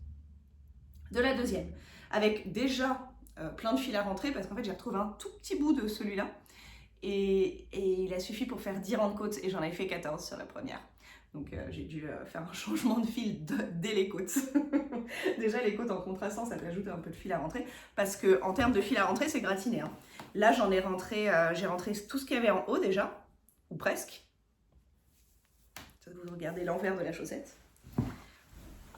de la deuxième. Avec déjà plein de fils à rentrer, parce qu'en fait j'ai retrouvé un tout petit bout de celui-là. Et il a suffi pour faire 10 rangs de côtes et j'en avais fait 14 sur la première. Donc j'ai dû faire un changement de fil dès les côtes. Déjà les côtes en contrastant, ça t'ajoute un peu de fil à rentrer, parce que en termes de fil à rentrer, c'est gratiné. Hein. Là j'ai rentré tout ce qu'il y avait en haut déjà, ou presque. Vous regardez l'envers de la chaussette.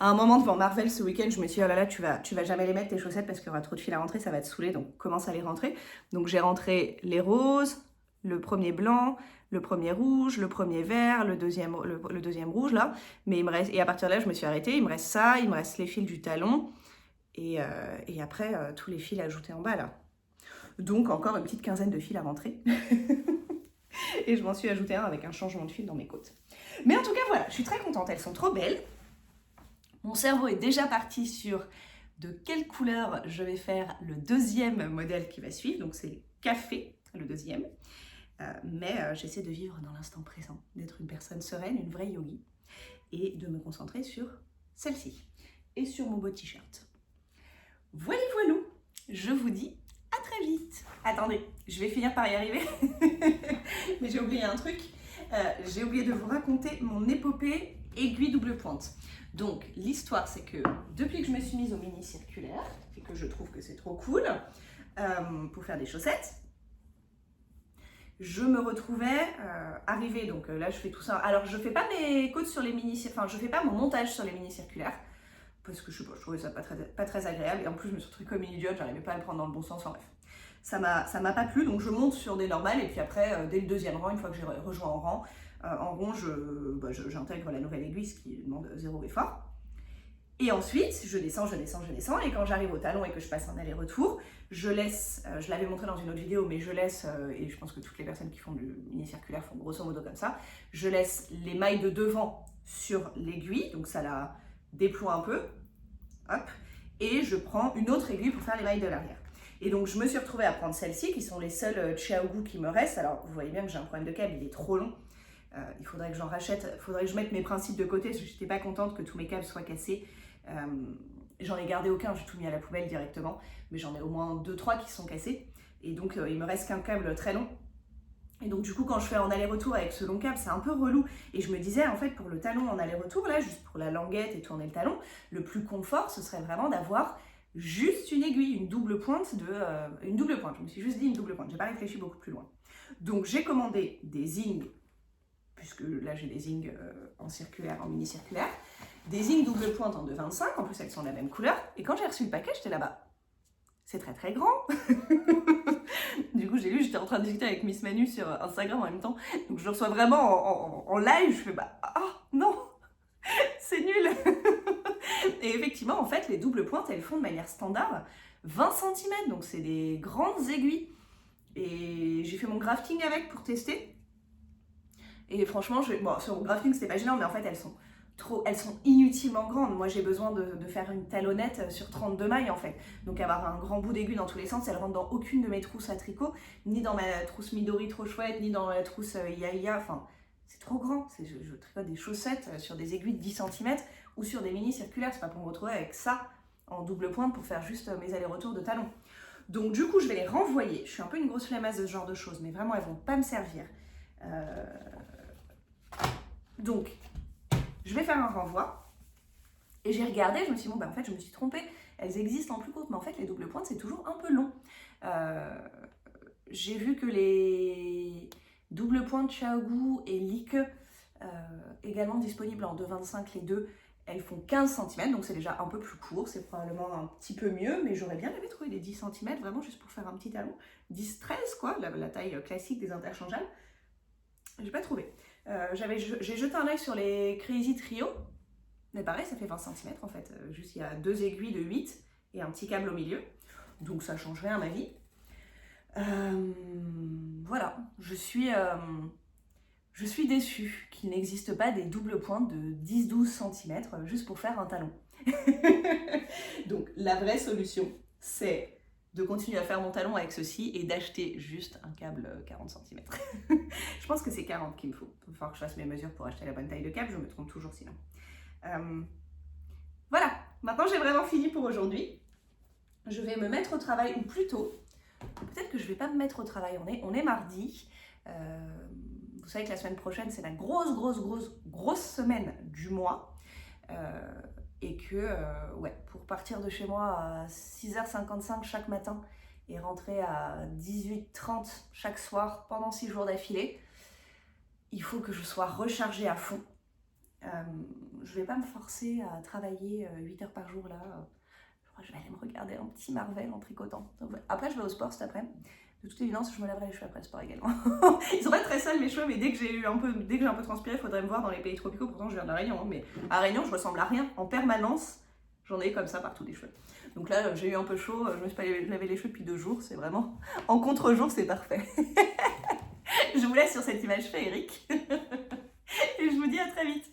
À un moment devant Marvel ce week-end, je me suis dit, oh là là, tu vas jamais les mettre tes chaussettes parce qu'il y aura trop de fil à rentrer, ça va te saouler, donc commence à les rentrer. Donc j'ai rentré les roses, le premier blanc, le premier rouge, le premier vert, le deuxième rouge là. Mais il me reste, et à partir de là, je me suis arrêtée, il me reste ça, il me reste les fils du talon, et après tous les fils ajoutés en bas là. Donc encore une petite quinzaine de fils à rentrer. Et je m'en suis ajouté un avec un changement de fil dans mes côtes. Mais en tout cas voilà, je suis très contente, elles sont trop belles. Mon cerveau est déjà parti sur de quelle couleur je vais faire le deuxième modèle qui va suivre. Donc c'est café, le deuxième. Mais j'essaie de vivre dans l'instant présent, d'être une personne sereine, une vraie yogi. Et de me concentrer sur celle-ci. Et sur mon beau t-shirt. Voilà, voilou. Je vous dis à très vite. Attendez, je vais finir par y arriver. Mais j'ai oublié un truc. J'ai oublié de vous raconter mon épopée aiguille double pointe. Donc l'histoire c'est que depuis que je me suis mise au mini circulaire et que je trouve que c'est trop cool pour faire des chaussettes, je me retrouvais arrivée, donc là je fais tout ça. Alors je fais pas mes côtes sur les je fais pas mon montage sur les mini circulaires parce que je sais pas, je trouvais ça pas très agréable et en plus je me suis retrouvée comme une idiote, j'arrivais pas à le prendre dans le bon sens, enfin bref. Ça m'a pas plu, donc je monte sur des normales et puis après dès le deuxième rang, une fois que j'ai rejoint en rond, j'intègre la nouvelle aiguille, ce qui demande 0 effort. Et ensuite, je descends, et quand j'arrive au talon et que je passe un aller-retour, je laisse, je l'avais montré dans une autre vidéo, mais je laisse, et je pense que toutes les personnes qui font du mini-circulaire font grosso modo comme ça, je laisse les mailles de devant sur l'aiguille, donc ça la déploie un peu, hop, et je prends une autre aiguille pour faire les mailles de l'arrière. Et donc je me suis retrouvée à prendre celles-ci, qui sont les seules Xiaogu qui me restent. Alors vous voyez bien que j'ai un problème de câble, il est trop long. Il faudrait que j'en rachète, il faudrait que je mette mes principes de côté, parce que j'étais pas contente que tous mes câbles soient cassés. J'en ai gardé aucun, j'ai tout mis à la poubelle directement, mais j'en ai au moins 2-3 qui sont cassés. Et donc il me reste qu'un câble très long. Et donc du coup quand je fais en aller-retour avec ce long câble, c'est un peu relou. Et je me disais en fait pour le talon en aller-retour, là juste pour la languette et tourner le talon, le plus confort ce serait vraiment d'avoir juste une aiguille, une double pointe, je me suis juste dit une double pointe, j'ai pas réfléchi beaucoup plus loin. Donc j'ai commandé des zings, puisque là j'ai des zings en circulaire, en mini circulaire, des zings double pointe en 2,25, en plus elles sont de la même couleur, et quand j'ai reçu le paquet, j'étais là-bas, c'est très très grand. Du coup j'ai lu, j'étais en train de discuter avec Miss Manu sur Instagram en même temps, donc je le reçois vraiment en live, je fais non, c'est nul. Et effectivement, en fait, les doubles pointes, elles font de manière standard 20 cm, donc c'est des grandes aiguilles. Et j'ai fait mon grafting avec pour tester. Et franchement, sur mon grafting, c'était pas gênant, mais en fait, elles sont inutilement grandes. Moi, j'ai besoin de faire une talonnette sur 32 mailles, en fait. Donc, avoir un grand bout d'aiguille dans tous les sens, elles rentrent dans aucune de mes trousses à tricot, ni dans ma trousse Midori trop chouette, ni dans la trousse Yaya, enfin... C'est trop grand, je tricote des chaussettes sur des aiguilles de 10 cm ou sur des mini circulaires, c'est pas pour me retrouver avec ça en double pointe pour faire juste mes allers-retours de talons. Donc du coup je vais les renvoyer, je suis un peu une grosse flemmasse de ce genre de choses, mais vraiment elles vont pas me servir. Donc je vais faire un renvoi et j'ai regardé, je me suis dit en fait je me suis trompée, elles existent en plus courte, mais en fait les doubles pointes c'est toujours un peu long. J'ai vu que les double pointe Xiaogu et Like, également disponibles en 2,25 les deux, elles font 15 cm, donc c'est déjà un peu plus court, c'est probablement un petit peu mieux, mais j'aurais bien aimé trouver les 10 cm, vraiment juste pour faire un petit talon. 10-13 quoi, la taille classique des interchangeables. J'ai pas trouvé. J'ai jeté un œil sur les Crazy Trio, mais pareil, ça fait 20 cm en fait, juste il y a 2 aiguilles de 8 et un petit câble au milieu, donc ça change rien à ma vie. Voilà, je suis déçue qu'il n'existe pas des doubles pointes de 10-12 cm juste pour faire un talon. Donc la vraie solution, c'est de continuer à faire mon talon avec ceci et d'acheter juste un câble 40 cm. Je pense que c'est 40 qu'il me faut. Il va falloir que je fasse mes mesures pour acheter la bonne taille de câble, je me trompe toujours sinon. Voilà, maintenant j'ai vraiment fini pour aujourd'hui. Je vais me mettre au travail, ou plutôt, peut-être que je ne vais pas me mettre au travail, on est mardi. Vous savez que la semaine prochaine, c'est la grosse semaine du mois. Et que, pour partir de chez moi à 6h55 chaque matin et rentrer à 18h30 chaque soir pendant 6 jours d'affilée, il faut que je sois rechargée à fond. Je vais pas me forcer à travailler 8 heures par jour là. Je crois que je vais aller me regarder un petit Marvel en tricotant. Après, je vais au sport cet après-midi. De toute évidence, je me laverai les cheveux après le sport également. Ils sont pas très sales mes cheveux, mais dès que j'ai un peu transpiré, il faudrait me voir dans les pays tropicaux. Pourtant, je viens de La Réunion, hein, mais à Réunion, je ressemble à rien. En permanence, j'en ai comme ça partout des cheveux. Donc là, j'ai eu un peu chaud, je me suis pas lavé les cheveux depuis 2 jours. C'est vraiment en contre-jour, c'est parfait. Je vous laisse sur cette image féerique. Et je vous dis à très vite.